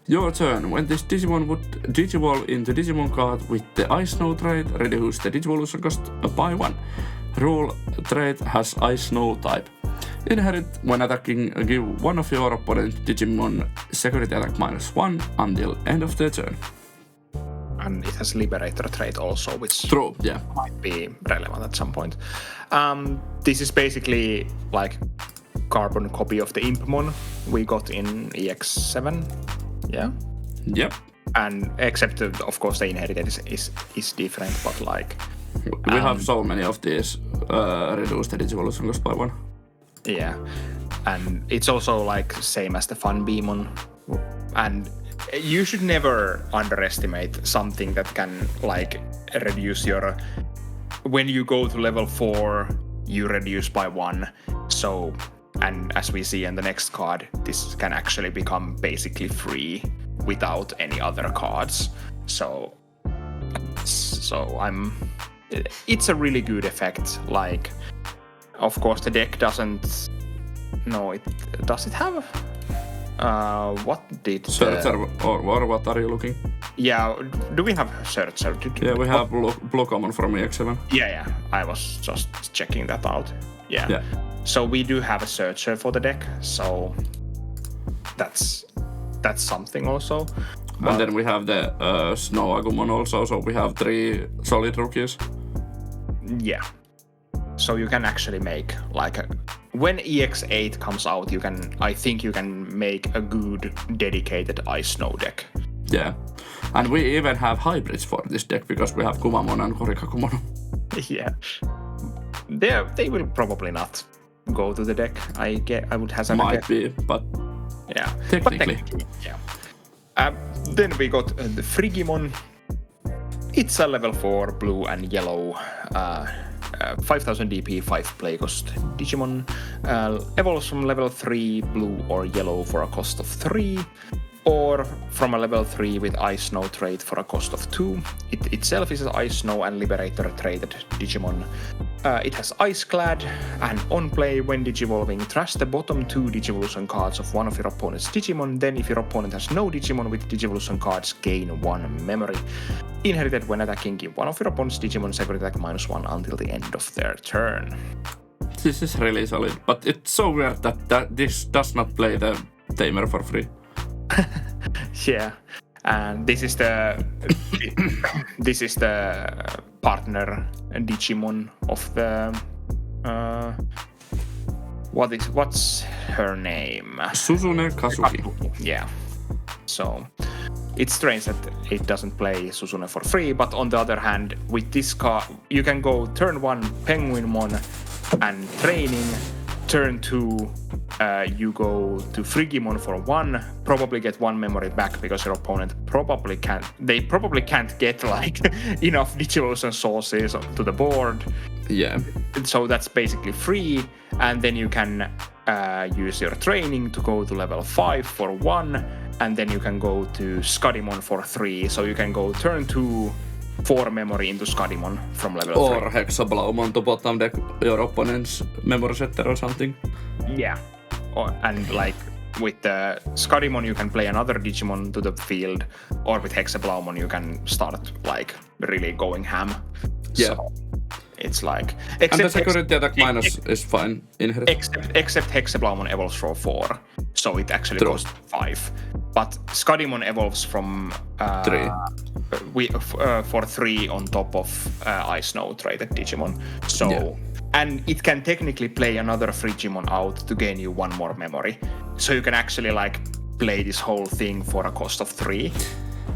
Your turn. When this Digimon would Digivolve into Digimon card with the Ice Snow trait, reduce the Digivolution cost by 1. Rule trait has Ice Snow type. Inherit when attacking, give one of your opponent Digimon security attack -1 until end of their turn. And it has Liberator trait also, which might be relevant at some point. This is basically like carbon copy of the Impmon we got in EX8. Yeah. Yep. And except of course the inherited is different, but like we have so many of these reduce the Digivolution cost by 1. Yeah, and it's also like same as the Funbeamon, and you should never underestimate something that can like reduce your. When you go to level 4, you reduce by 1. So, and as we see in the next card, this can actually become basically free without any other cards. So it's a really good effect. Like, of course, the deck doesn't. No, does it have? What did Searcher or what are you looking? Yeah, do we have Searcher? We have Blue Common from EX7. Yeah, I was just checking that out. Yeah. So we do have a Searcher for the deck, so that's something also. And then we have the Snow Agumon also, so we have 3 solid rookies. Yeah. So you can actually make like when EX8 comes out, I think you can make a good dedicated Ice Snow deck. Yeah. And we even have hybrids for this deck because we have Kumamon and Horikakumon. Yeah. They will probably not go to the deck. I would hazard a Might guess. be, but Yeah. technically. Yeah. Then we got the Frigimon. It's a level 4 blue and yellow 5000 DP 5 play cost Digimon. Evolves from level 3 blue or yellow for a cost of 3. Or from a level 3 with Ice Snow trait for a cost of 2. It itself is an Ice Snow and Liberator traded Digimon. It has Ice Clad, and on play when Digivolving, trash the bottom 2 Digivolution cards of one of your opponent's Digimon, then if your opponent has no Digimon with Digivolution cards, gain 1 memory. Inherited when attacking, give one of your opponent's Digimon security attack -1 until the end of their turn. This is really solid, but it's so weird that this does not play the Tamer for free. Yeah, and this is the partner Digimon of the what's her name? Susune Kazuki. Yeah. So it's strange that it doesn't play Susune for free, but on the other hand, with this card, you can go turn 1 Penguinmon and training. Turn 2, you go to Frigimon for 1, probably get 1 memory back because your opponent probably can't get like enough Digivolution sources to the board. Yeah. So that's basically free, and then you can use your training to go to level 5 for 1, and then you can go to Scudimon for 3, so you can go turn 2 4 memory into Scudimon from level 3. Or Hexablaumon to bottom deck your opponent's memory setter or something. Yeah. And like with the Scudimon you can play another Digimon to the field, or with Hexablaumon you can start like really going ham. Yeah. So it's like... And the security attack minus is fine inherit. Except Hexablaumon evolves for 4, so it actually costs 5. But Scudimon evolves from 3. For 3 on top of Ice Snow traded Digimon. So yeah. And it can technically play another Frigimon out to gain you 1 more memory. So you can actually like play this whole thing for a cost of 3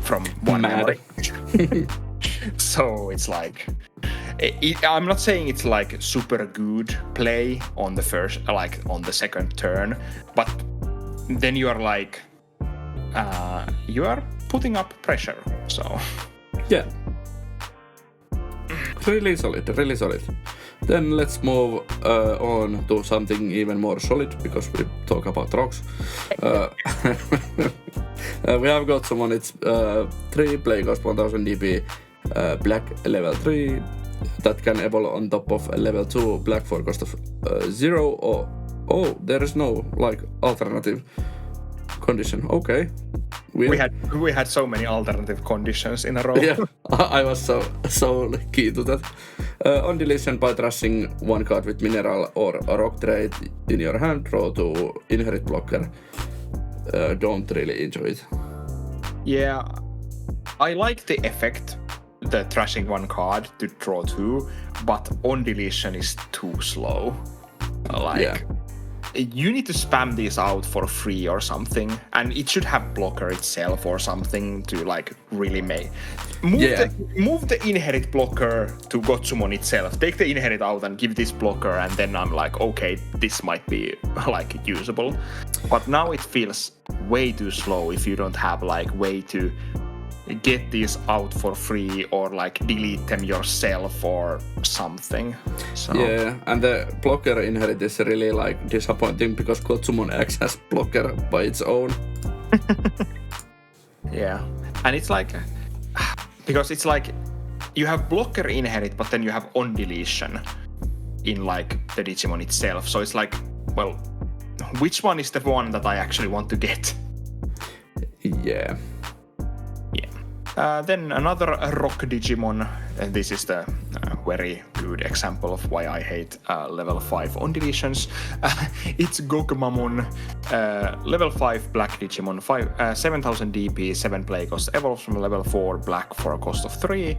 from 1 memory. So it's like I'm not saying it's like super good play on the first, like on the second turn, but then you are like you are putting up pressure. So yeah, really solid, really solid. Then let's move on to something even more solid because we talk about rocks. We have got someone. It's 3 play cost 1000 DP black level 3 that can evolve on top of a level 2 black for cost of 0. Or there is no like alternative condition. Okay. We had so many alternative conditions in a row. Yeah, I was so key to that. On deletion, by trashing 1 card with mineral or a rock trait in your hand, draw to inherit blocker. Don't really enjoy it. Yeah, I like the effect, the trashing 1 card to draw 2, but on deletion is too slow. Like, you need to spam these out for free or something, and it should have blocker itself or something to like really move the inherit blocker to Gotsumon itself. Take the inherit out and give this blocker, and then I'm like, okay, this might be like usable. But now it feels way too slow if you don't have like way to get these out for free or like delete them yourself or something. So. Yeah, and the blocker inherit is really like disappointing because Gotsumon X has blocker by its own. Yeah, and it's like because it's like you have blocker inherit, but then you have on deletion in like the Digimon itself. So it's like, well, which one is the one that I actually want to get? Yeah. Then another rock Digimon. This is the very good example of why I hate level 5 on deletions. It's Gogmamon, level 5 black Digimon, 7000 DP, 7 play cost, evolves from level 4 black for a cost of 3.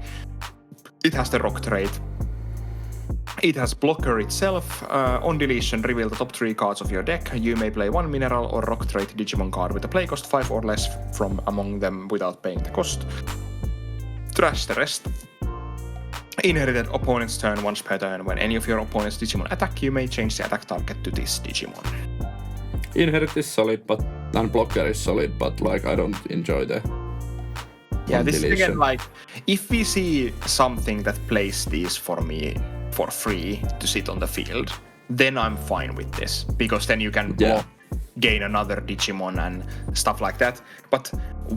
It has the rock trait. It has blocker itself. On deletion, reveal the top 3 cards of your deck. You may play 1 mineral or rock trait Digimon card with a play cost 5 or less from among them without paying the cost. Trash the rest. Inherited opponent's turn once per turn. When any of your opponent's Digimon attack, you may change the attack target to this Digimon. Inherit is solid, and blocker is solid, but like I don't enjoy the this deletion. is again like if we see something that plays these for me for free to sit on the field, then I'm fine with this because then you can gain another Digimon and stuff like that. But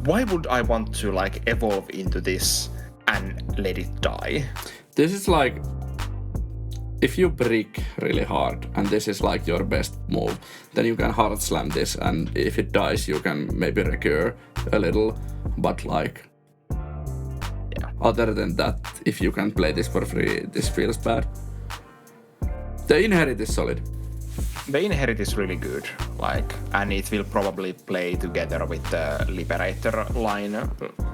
why would I want to like evolve into this and let it die? This is like if you brick really hard and this is like your best move, then you can hard slam this, and if it dies you can maybe recur a little, but like other than that, if you can play this for free, this feels bad. The Inherit is solid. The Inherit is really good, like, and it will probably play together with the Liberator line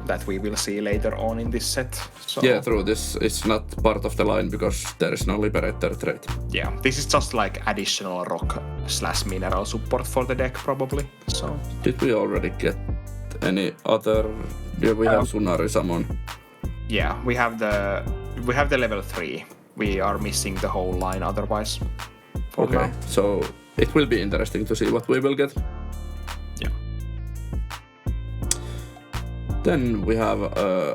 that we will see later on in this set. So, yeah, true. This is not part of the line because there is no Liberator trait. Yeah, this is just like additional rock/mineral support for the deck, probably. So. Did we already get any other? Do we have Sunari-Samon? Yeah, we have the level 3. We are missing the whole line otherwise. Okay, so it will be interesting to see what we will get. Yeah. Then we have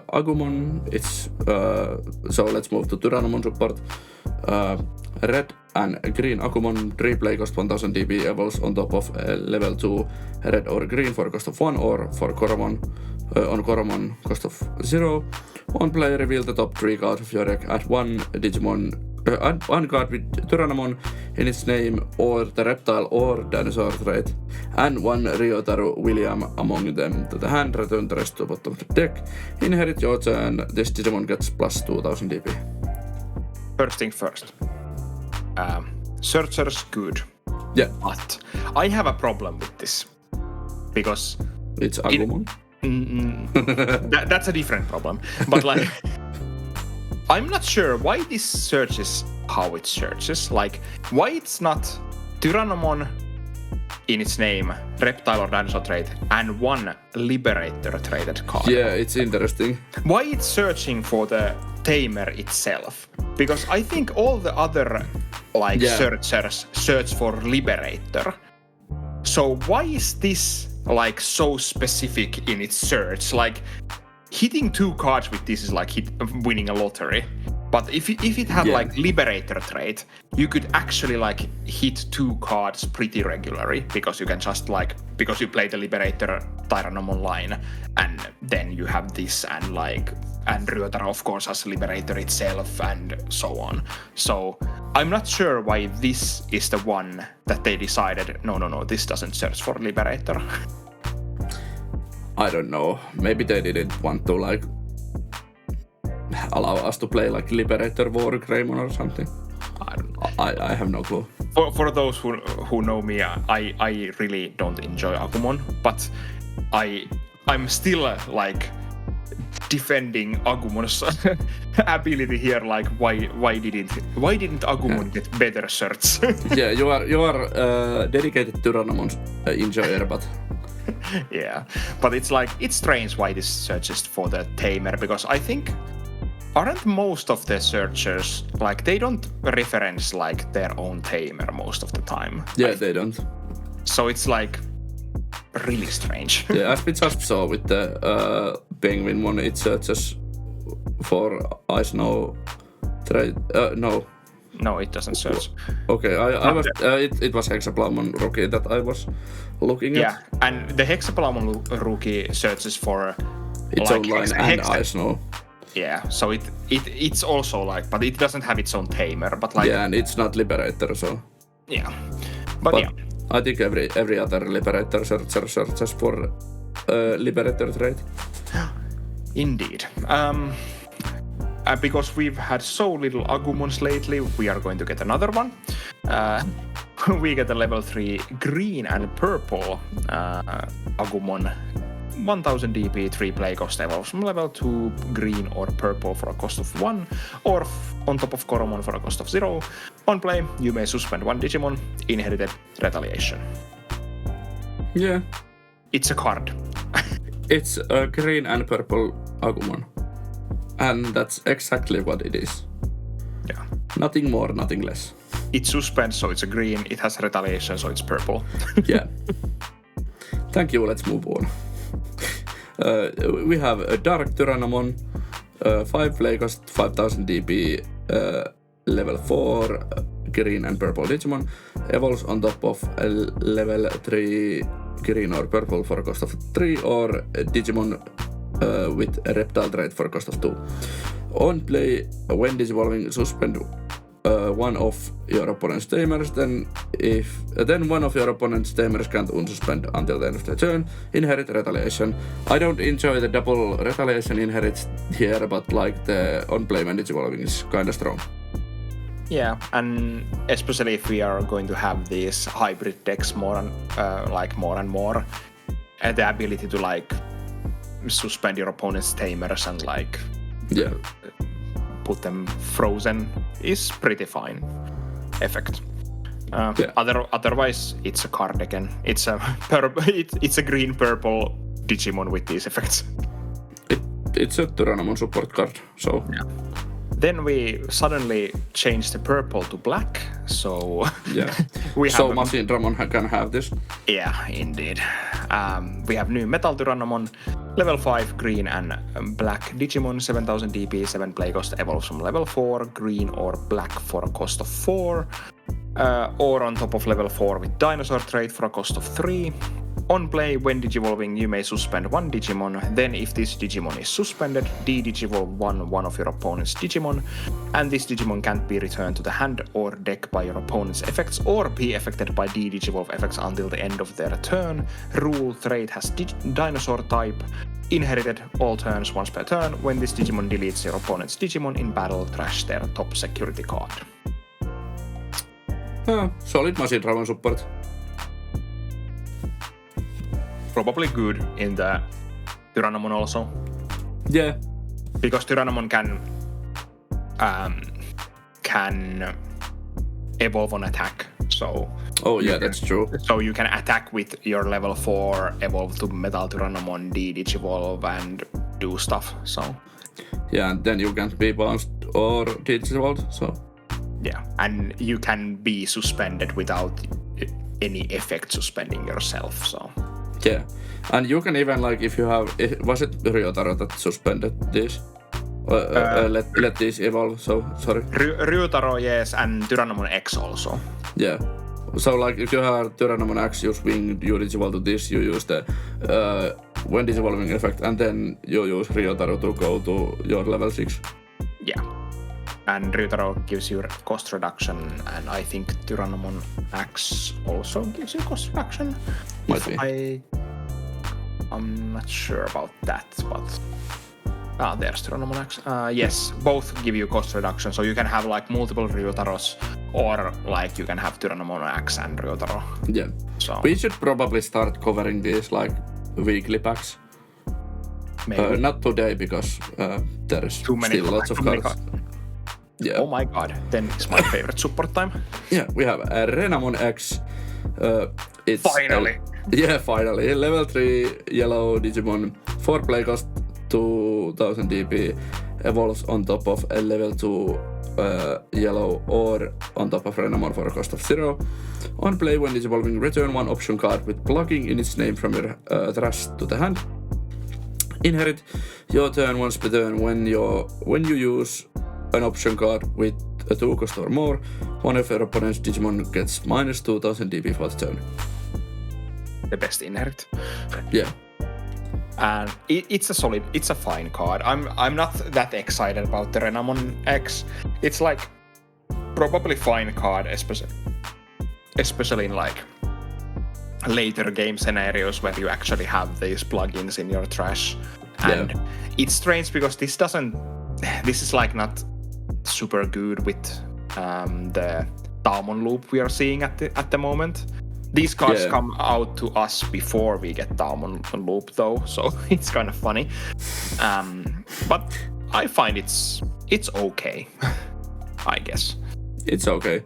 Agumon. It's so let's move to Tyrannomon Support. Red and green Agumon, 3 play cost 1000 DP, evolves on top of level 2 red or green for cost of 1, or for Koromon on Koromon cost of 0. On play, reveal the top 3 cards of your deck. Add 1 Digimon, add 1 card with Tyrannomon in its name, or the reptile or dinosaur trait, and 1 Ryotaru William among them to the hand. Return the rest to the bottom of the deck. Inherit your turn. This Digimon gets plus 2000 DP. First thing first. Searchers good. Yeah. But I have a problem with this. Because it's Agumon. That's a different problem. But like I'm not sure why this searches how it searches. Like why it's not Tyrannomon in its name, reptile or dinosaur trait, and 1 Liberator traded card. Yeah, it's interesting. Why it's searching for the tamer itself? Because I think all the other searchers search for Liberator. So why is this like so specific in its search? Like hitting 2 cards with this is like winning a lottery. But if it had like Liberator trait, you could actually like hit 2 cards pretty regularly because you can just because you play the Liberator Tyrannomon line, and then you have this and Ryotaro of course has Liberator itself and so on. So I'm not sure why this is the one that they decided, no, this doesn't search for Liberator. I don't know. Maybe they didn't want to like allow us to play like Liberator War Greymon or something. I don't know. I have no clue. For those who know me, I really don't enjoy Agumon, but I'm still like defending Agumon's ability here. Like why didn't Agumon get better search? Yeah, you are dedicated Tyrannomon enjoyer, but yeah, but it's strange why this searches for the tamer, because I think aren't most of the searchers like they don't reference like their own tamer most of the time. Yeah, they don't. So it's like really strange. Yeah, as we just saw with the penguin one, it searches for Ice No trade. No, it doesn't search. Okay, it was Hexaplamon Rookie that I was looking at. Yeah, and the Hexaplamon Rookie searches for its own line and Ice No. Yeah, so it's also like, but it doesn't have its own tamer, but like yeah, and it's not Liberator, so yeah, but yeah. I think every other Liberator searches for Liberator trait. Indeed. because we've had so little Agumons lately, we are going to get another one. We get a level 3 green and purple Agumon 1000 DP 3 play cost evolves from level 2 green or purple for a cost of 1, or on top of Koromon for a cost of 0. On play, you may suspend one Digimon, inherited retaliation. Yeah. It's a card. It's a green and purple Agumon. And that's exactly what it is. Yeah. Nothing more, nothing less. It suspends, so it's a green. It has retaliation, so it's purple. Yeah. Thank you, let's move on. We have a Dark Tyrannomon, 5 play cost, 5000 DP, level 4, green and purple Digimon, evolves on top of a level 3 green or purple for a cost of 3, or a Digimon with a reptile trait for a cost of 2. On play, when digivolving, suspend one of your opponent's tamers, then one of your opponent's tamers can't unsuspend until the end of the turn. Inherit retaliation. I don't enjoy the double retaliation inherits here, but like the on-play when digivolving is kinda strong. Yeah, and especially if we are going to have these hybrid decks more and more, the ability to like suspend your opponent's tamers and like put them frozen is pretty fine effect. Otherwise, it's a card again. It's a green purple Digimon with these effects. It's a Tyrannomon Support card, so yeah. Then we suddenly changed the purple to black, so yeah. So Machine Dramon can have this. Yeah, indeed. We have new Metal Tyrannomon, level 5 green and black Digimon, 7000 DP, 7 play cost, evolves from level 4 green or black for a cost of 4, or on top of level 4 with dinosaur trait for a cost of 3. On play, when digivolving, you may suspend one Digimon. Then if this Digimon is suspended, de-digivolve one of your opponent's Digimon, and this Digimon can't be returned to the hand or deck by your opponent's effects or be affected by de-digivolve effects until the end of their turn. Rule trait has dinosaur type. Inherited all turns once per turn. When this Digimon deletes your opponent's Digimon in battle, trash their top security card. Solid Machine Dramon Support. Probably good in the Tyrannomon also. Yeah. Because Tyrannomon can evolve on attack. So that's true. So you can attack with your level 4, evolve to Metal Tyrannomon, de-digivolve and do stuff. So yeah, and then you can't be bounced or de-digivolved, so yeah, and you can be suspended without any effect suspending yourself, so yeah. And you can even, like, if you have... Was it Ryotaro that suspended this? Let this evolve, so... Sorry. Ryotaro, yes, and Tyrannomon X also. Yeah. So, like, if you have Tyrannomon X, you swing, you digivolve to this, you use the when digivolving effect, and then you use Ryotaro to go to your level 6. Yeah. And Ryotaro gives you cost reduction, and I think Tyrannomon X also gives you cost reduction. Might be. I'm not sure about that, but there's Tyrannomon X. Yes, both give you cost reduction, so you can have like multiple Ryotaros, or like you can have Tyrannomon X and Ryotaro. Yeah. So we should probably start covering these like weekly packs. Maybe. Not today because there's too many still lots of cards. Yeah. Oh my god, then it's my favorite support time. Yeah, we have Renamon X. It's finally! Finally. Level 3 yellow Digimon, 4 play cost, 2000 DP, evolves on top of a level 2 yellow or on top of Renamon for a cost of 0. On play, when digivolving, return one option card with plugging in its name from your trash to the hand. Inherit your turn once per turn when you use an option card with a 2 cost or more, one of your opponent's Digimon gets minus 2000 DP for the turn. The best inherit. Yeah. And it's a fine card. I'm not that excited about the Renamon X. It's like probably fine card, especially in like later game scenarios where you actually have these plugins in your trash. And it's strange because this is like not super good with the Tamon loop we are seeing at the moment. These cards come out to us before we get Tamon loop though, so it's kind of funny. But I find it's okay, I guess. It's okay.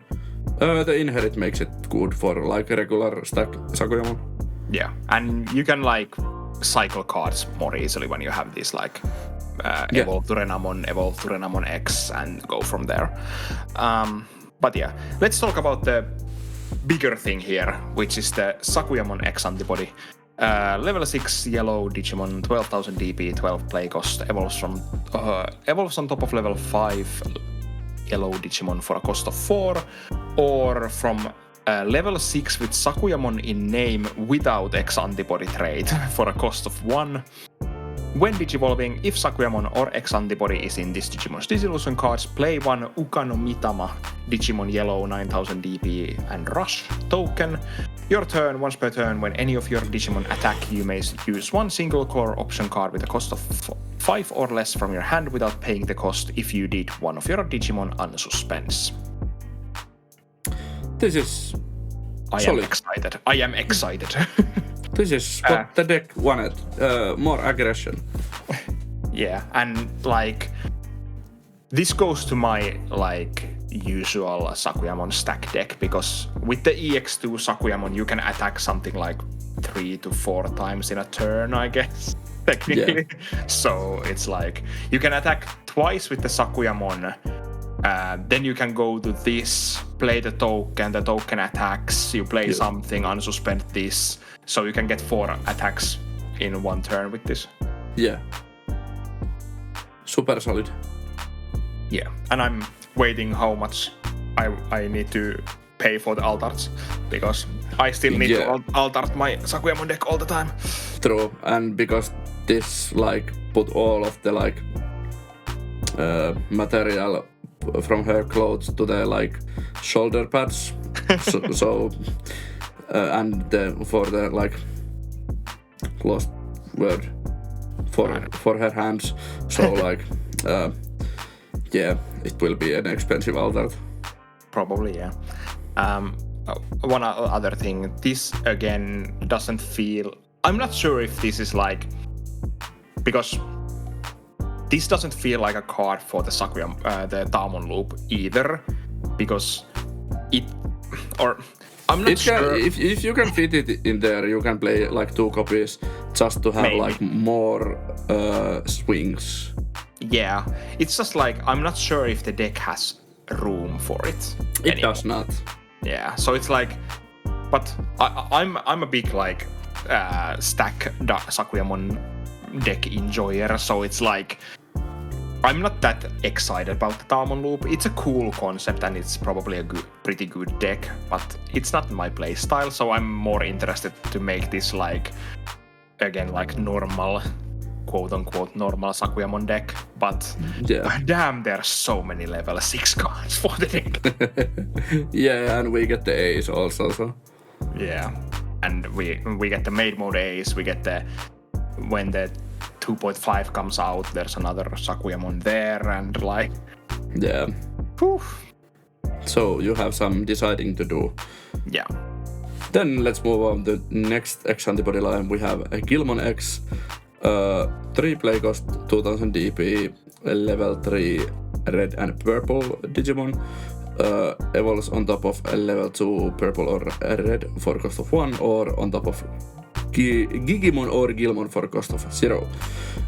The inherit makes it good for like a regular stack Sakuyamon. Yeah, and you can like cycle cards more easily when you have these like evolve to Renamon X and go from there. But yeah, let's talk about the bigger thing here, which is the Sakuyamon X antibody. Level 6 yellow Digimon, 12,000 DP, 12 play cost, evolves on top of level 5 yellow Digimon for a cost of 4, or from level 6 with Sakuyamon in name without X antibody trait for a cost of 1. When digivolving, if Sakuyamon or X antibody is in this Digimon's Disillusion cards, play one Uka no Mitama Digimon yellow 9000 DP and Rush token. Your turn, once per turn, when any of your Digimon attack, you may use one single color option card with a cost of 5 or less from your hand without paying the cost if you did one of your Digimon unsuspends. This is I am excited. This is what the deck wanted. More aggression. Yeah, and like this goes to my like usual Sakuyamon stack deck, because with the EX2 Sakuyamon you can attack something like 3 to 4 times in a turn, I guess, technically. Yeah. So it's like you can attack twice with the Sakuyamon. Then you can go to this, play the token attacks, you play something, unsuspend this, so you can get 4 attacks in one turn with this. Yeah. Super solid. Yeah, and I'm waiting how much I need to pay for the altars, because I still need to altart my Sakuyamon deck all the time. True, and because this like put all of the like material from her clothes to the like shoulder pads, and for the like lost word for her hands. So like it will be an expensive altar. Probably, yeah. One other thing, this again doesn't feel. I'm not sure if this is like, because this doesn't feel like a card for the the Tamon loop either, because I'm not sure. If you can fit it in there, you can play like 2 copies just to have like more swings. Yeah, it's just like I'm not sure if the deck has room for it. It does not. Yeah, so it's like, but I'm a big like stack Sakuyamon deck enjoyer, so it's like I'm not that excited about the Tamon loop. It's a cool concept and it's probably a pretty good deck, but it's not my playstyle, so I'm more interested to make this like, again, like normal, quote-unquote normal Sakuyamon deck, but damn, there's so many level 6 cards for the deck. Yeah, and we get the Ace also, so. Yeah, and we get the Maid Mode Ace, we get when the 2.5 comes out, there's another Sakuyamon there, and like... Yeah. Whew. So you have some deciding to do. Yeah. Then let's move on to the next X antibody line. We have a Gallantmon X, 3 play cost, 2000 DP, level 3 red and purple Digimon. Evolves on top of a level 2 purple or red for cost of 1, or on top of Gigimon or Gallantmon for cost of 0.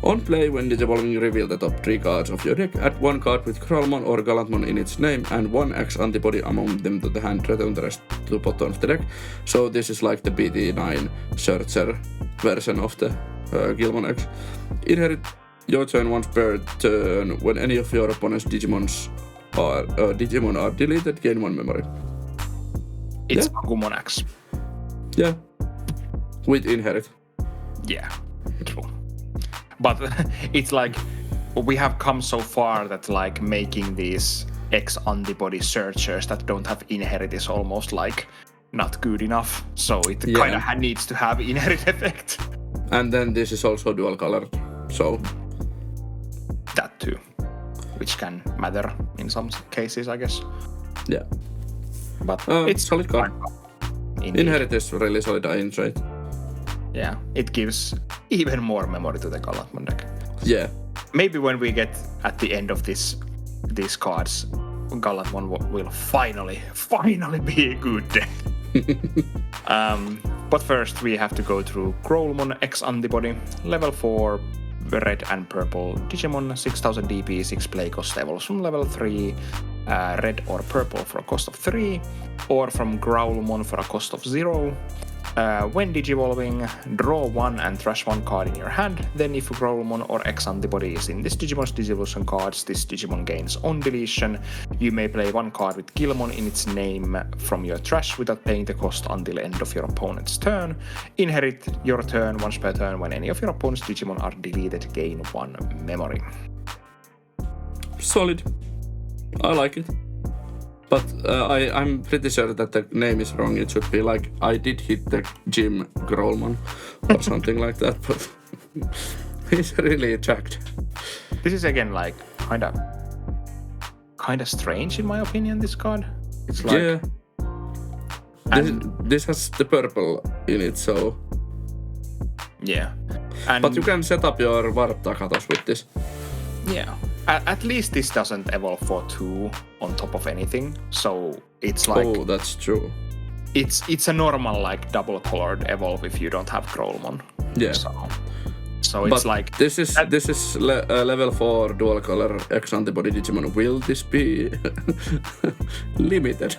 On play, when digivolving, reveal the top 3 cards of your deck. Add 1 card with Kralmon or Gallantmon in its name and 1 X antibody among them to the hand. Return the rest to the bottom of the deck. So this is like the BT9 Searcher version of the Gallantmon X. Inherit your turn once per turn. When any of your opponent's Digimon are deleted, gain 1 memory. It's Agumon X. Yeah. With inherit. Yeah, true. But it's like we have come so far that like making these X antibody searchers that don't have inherit is almost like not good enough. So it kind of needs to have inherit effect. And then this is also dual colored, so that too. which can matter in some cases, I guess. Yeah. But it's solid card. Inherit is really solid in trade. Yeah, it gives even more memory to the Gallantmon deck. Yeah. Maybe when we get at the end of these cards, Gallantmon will finally be a good deck. But first we have to go through Growlmon X Antibody, level 4, red and purple Digimon, 6000 DP, 6 play cost evolves from level 3, red or purple for a cost of 3, or from Growlmon for a cost of 0. When digivolving, draw 1 and trash 1 card in your hand. Then if Growlmon or X Antibody is in this Digimon's Digivolution cards, this Digimon gains on deletion. You may play 1 card with Gillmon in its name from your trash without paying the cost until end of your opponent's turn. Inherit your turn once per turn. When any of your opponent's Digimon are deleted, gain 1 memory. Solid. I like it. But I'm pretty sure that the name is wrong. It should be like, I did hit the gym Growlmon or something like that, but he's really jacked. This is again like kinda strange in my opinion, this card. It's like... Yeah. This has the purple in it, so... Yeah. And but you can set up your Warp Takatos with this. Yeah. At least this doesn't evolve for 2 on top of anything, so it's like... Oh, that's true. It's a normal like double colored evolve if you don't have Growlmon. Yeah. So it's like... This is level 4 dual color X Antibody Digimon. Will this be limited?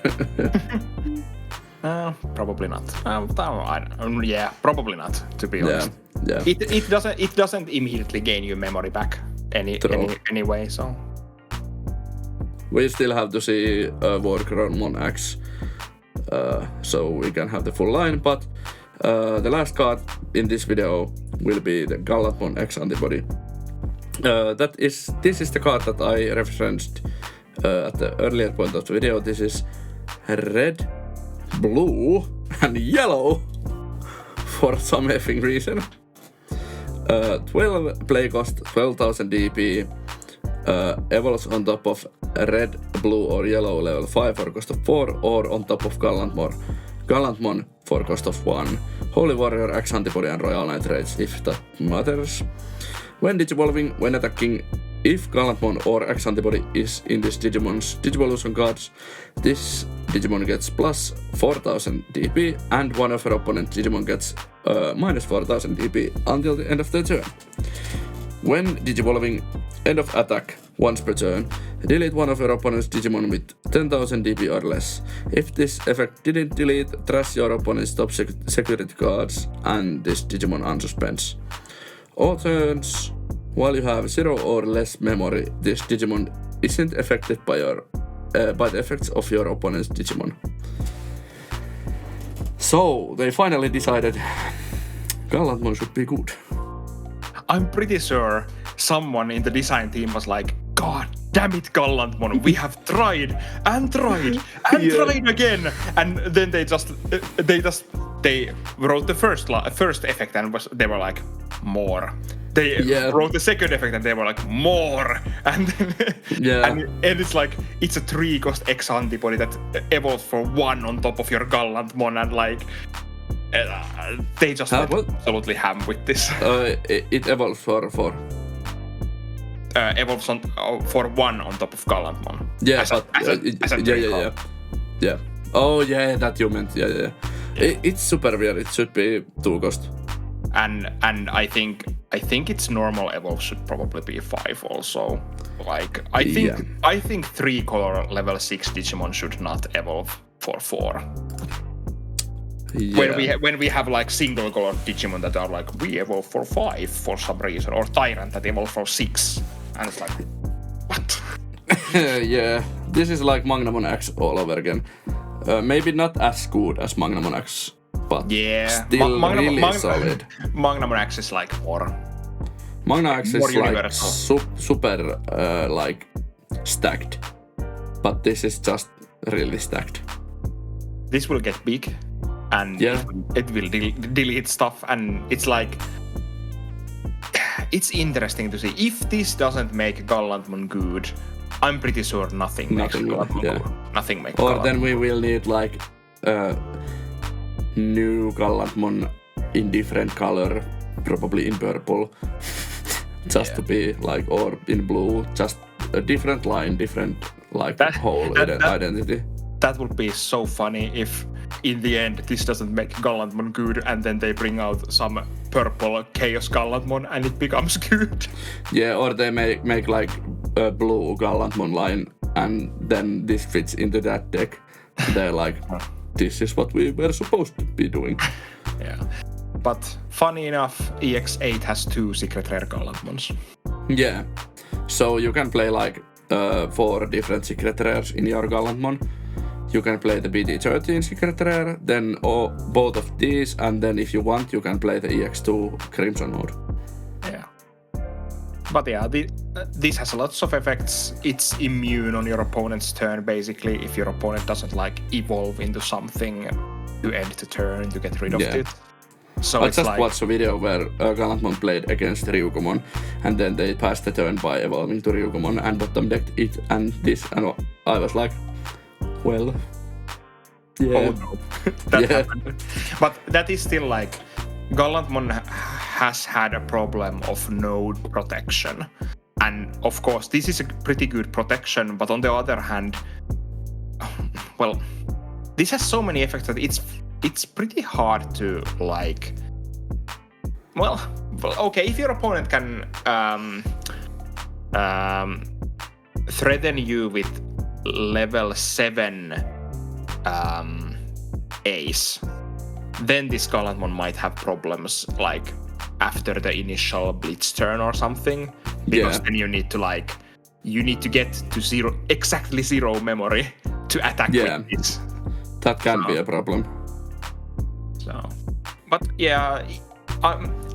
Probably not. Yeah, probably not, to be honest. Yeah. It doesn't immediately gain you memory back anyway, so... We still have to see War Growlmon X, so we can have the full line, but the last card in this video will be the Gallantmon X Antibody. This is the card that I referenced at the earlier point of the video. This is red, blue, and yellow for some effing reason. 12 play cost, 12,000 DP, evolves on top of red, blue, or yellow level 5 for cost of 4, or on top of Gallantmon for cost of 1. Holy Warrior, X Antibody, and Royal Knight Rage, if that matters. When digivolving, when attacking, if Gallantmon or X Antibody is in this Digimon's Digivolution cards, this Digimon gets plus 4,000 DP, and one of her opponent Digimon gets minus 4,000 DP until the end of their turn. When digivolving, end of attack, once per turn, delete one of your opponent's Digimon with 10,000 DP or less. If this effect didn't delete, trash your opponent's top security cards and this Digimon unsuspends. All turns, while you have 0 or less memory, this Digimon isn't affected by the effects of your opponent's Digimon. So, they finally decided Gallantmon should be good. I'm pretty sure someone in the design team was like, God damn it, Gallantmon, we have tried and tried and tried again. And then they wrote the first effect and they were like, more. They wrote the second effect and they were like, more. And and it's like, it's a 3 cost X Antibody that evolves for 1 on top of your Gallantmon, and like, they just went absolutely ham with this. It evolves for 4. Evolves for 1 on top of Gallantmon. Yeah, Yeah. Oh yeah, that you meant. Yeah. It's super weird. It should be 2 cost. And I think its normal evolve should probably be 5 also. Like I think 3 color level 6 Digimon should not evolve for 4. Yeah. When we have like single color Digimon that are like, we evolve for 5 for some reason, or Tyrant that evolve for 6, and it's like, what? Yeah, this is like Magnamon X all over again. Maybe not as good as Magnamon X, but still really solid. Magnamon X is like more. Magnamon X is universal. Like super like stacked, but this is just really stacked. This will get big. And it will delete stuff, and it's like it's interesting to see. If this doesn't make Gallantmon good, I'm pretty sure nothing makes Gallantmon good. Nothing makes Or Gallantmon. then we will need like new Gallantmon in different color, probably in purple, just to be like, or in blue, just a different line, different like whole identity. That would be so funny if in the end this doesn't make Gallantmon good and then they bring out some purple Chaos Gallantmon and it becomes good. Yeah, or they make like a blue Gallantmon line and then this fits into that deck. They're like, this is what we were supposed to be doing. Yeah. But funny enough, EX8 has 2 secret rare Gallantmons. Yeah. So you can play like 4 different secret rares in your Gallantmon. You can play the BD13 secret rare, then both of these, and then if you want, you can play the EX2 Crimson mode. Yeah. But yeah, this has lots of effects. It's immune on your opponent's turn, basically, if your opponent doesn't like evolve into something to end the turn to get rid of it. So I it's just like... watched a video where Gallantmon played against Ryukomon, and then they passed the turn by evolving to Ryukomon and bottom decked it and this, and I was like, well, yeah. Oh no, that happened. But that is still like, Gallantmon has had a problem of node protection. And of course, this is a pretty good protection, but on the other hand, well, this has so many effects that it's pretty hard to like, well, okay, if your opponent can threaten you with level 7 ace, then this Gallantmon might have problems like after the initial blitz turn or something, because then you need to get to exactly zero memory to attack with this. That can be a problem. So, but yeah,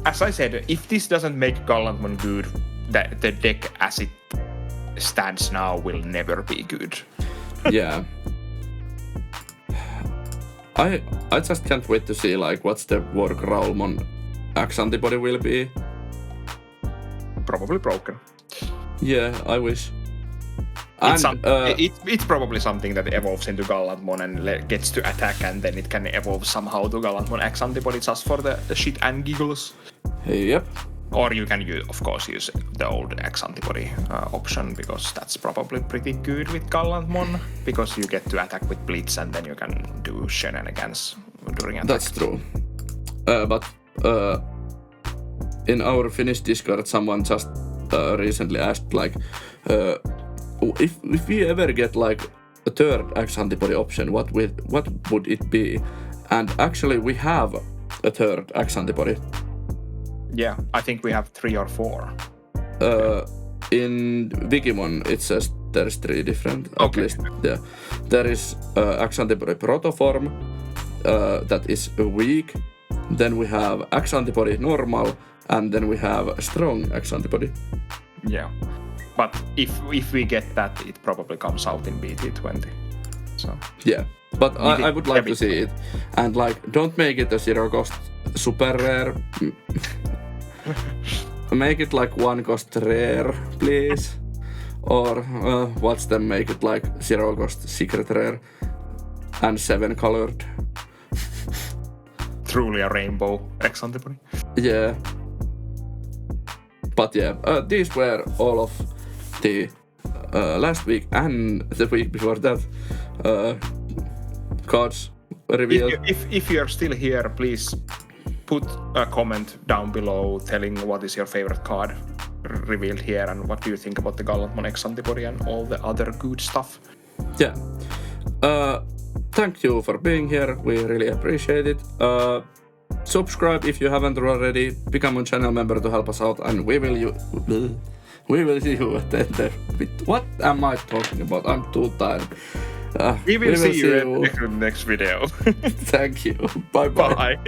as I said, if this doesn't make Gallantmon good, the deck as it stands now will never be good. Yeah. I just can't wait to see like what's the War Growlmon X antibody will be. Probably broken. Yeah, I wish. It's probably something that evolves into Gallantmon and gets to attack, and then it can evolve somehow to Gallantmon X antibody just for the shit and giggles. Yep. Or you can of course use the old X antibody option, because that's probably pretty good with Gallantmon, because you get to attack with Blitz and then you can do shenanigans during attack. That's true. But in our Finnish Discord, someone just recently asked like, if we ever get like a third X antibody option, what would it be? And actually, we have a third X antibody. Yeah, I think we have 3 or 4. In Digimon, it says there's 3 different. Okay. At least, yeah. There is X antibody protoform that is weak. Then we have X antibody normal, and then we have a strong X antibody. Yeah, but if we get that, it probably comes out in BT20. So yeah, but I would like to see it, and like don't make it a 0 cost super rare. Make it like 1 cost rare, please. Or watch them make it like 0 cost secret rare and 7 colored. Truly a rainbow X antibody. Yeah. But yeah, these were all of the last week and the week before that cards revealed. If you're still here, please put a comment down below telling what is your favorite card revealed here and what do you think about the Gallantmon X antibody and all the other good stuff. Yeah. Thank you for being here. We really appreciate it. Subscribe if you haven't already. Become a channel member to help us out, and we will see you at the end. What am I talking about? I'm too tired. We will see you in the next video. Thank you. Bye. Bye.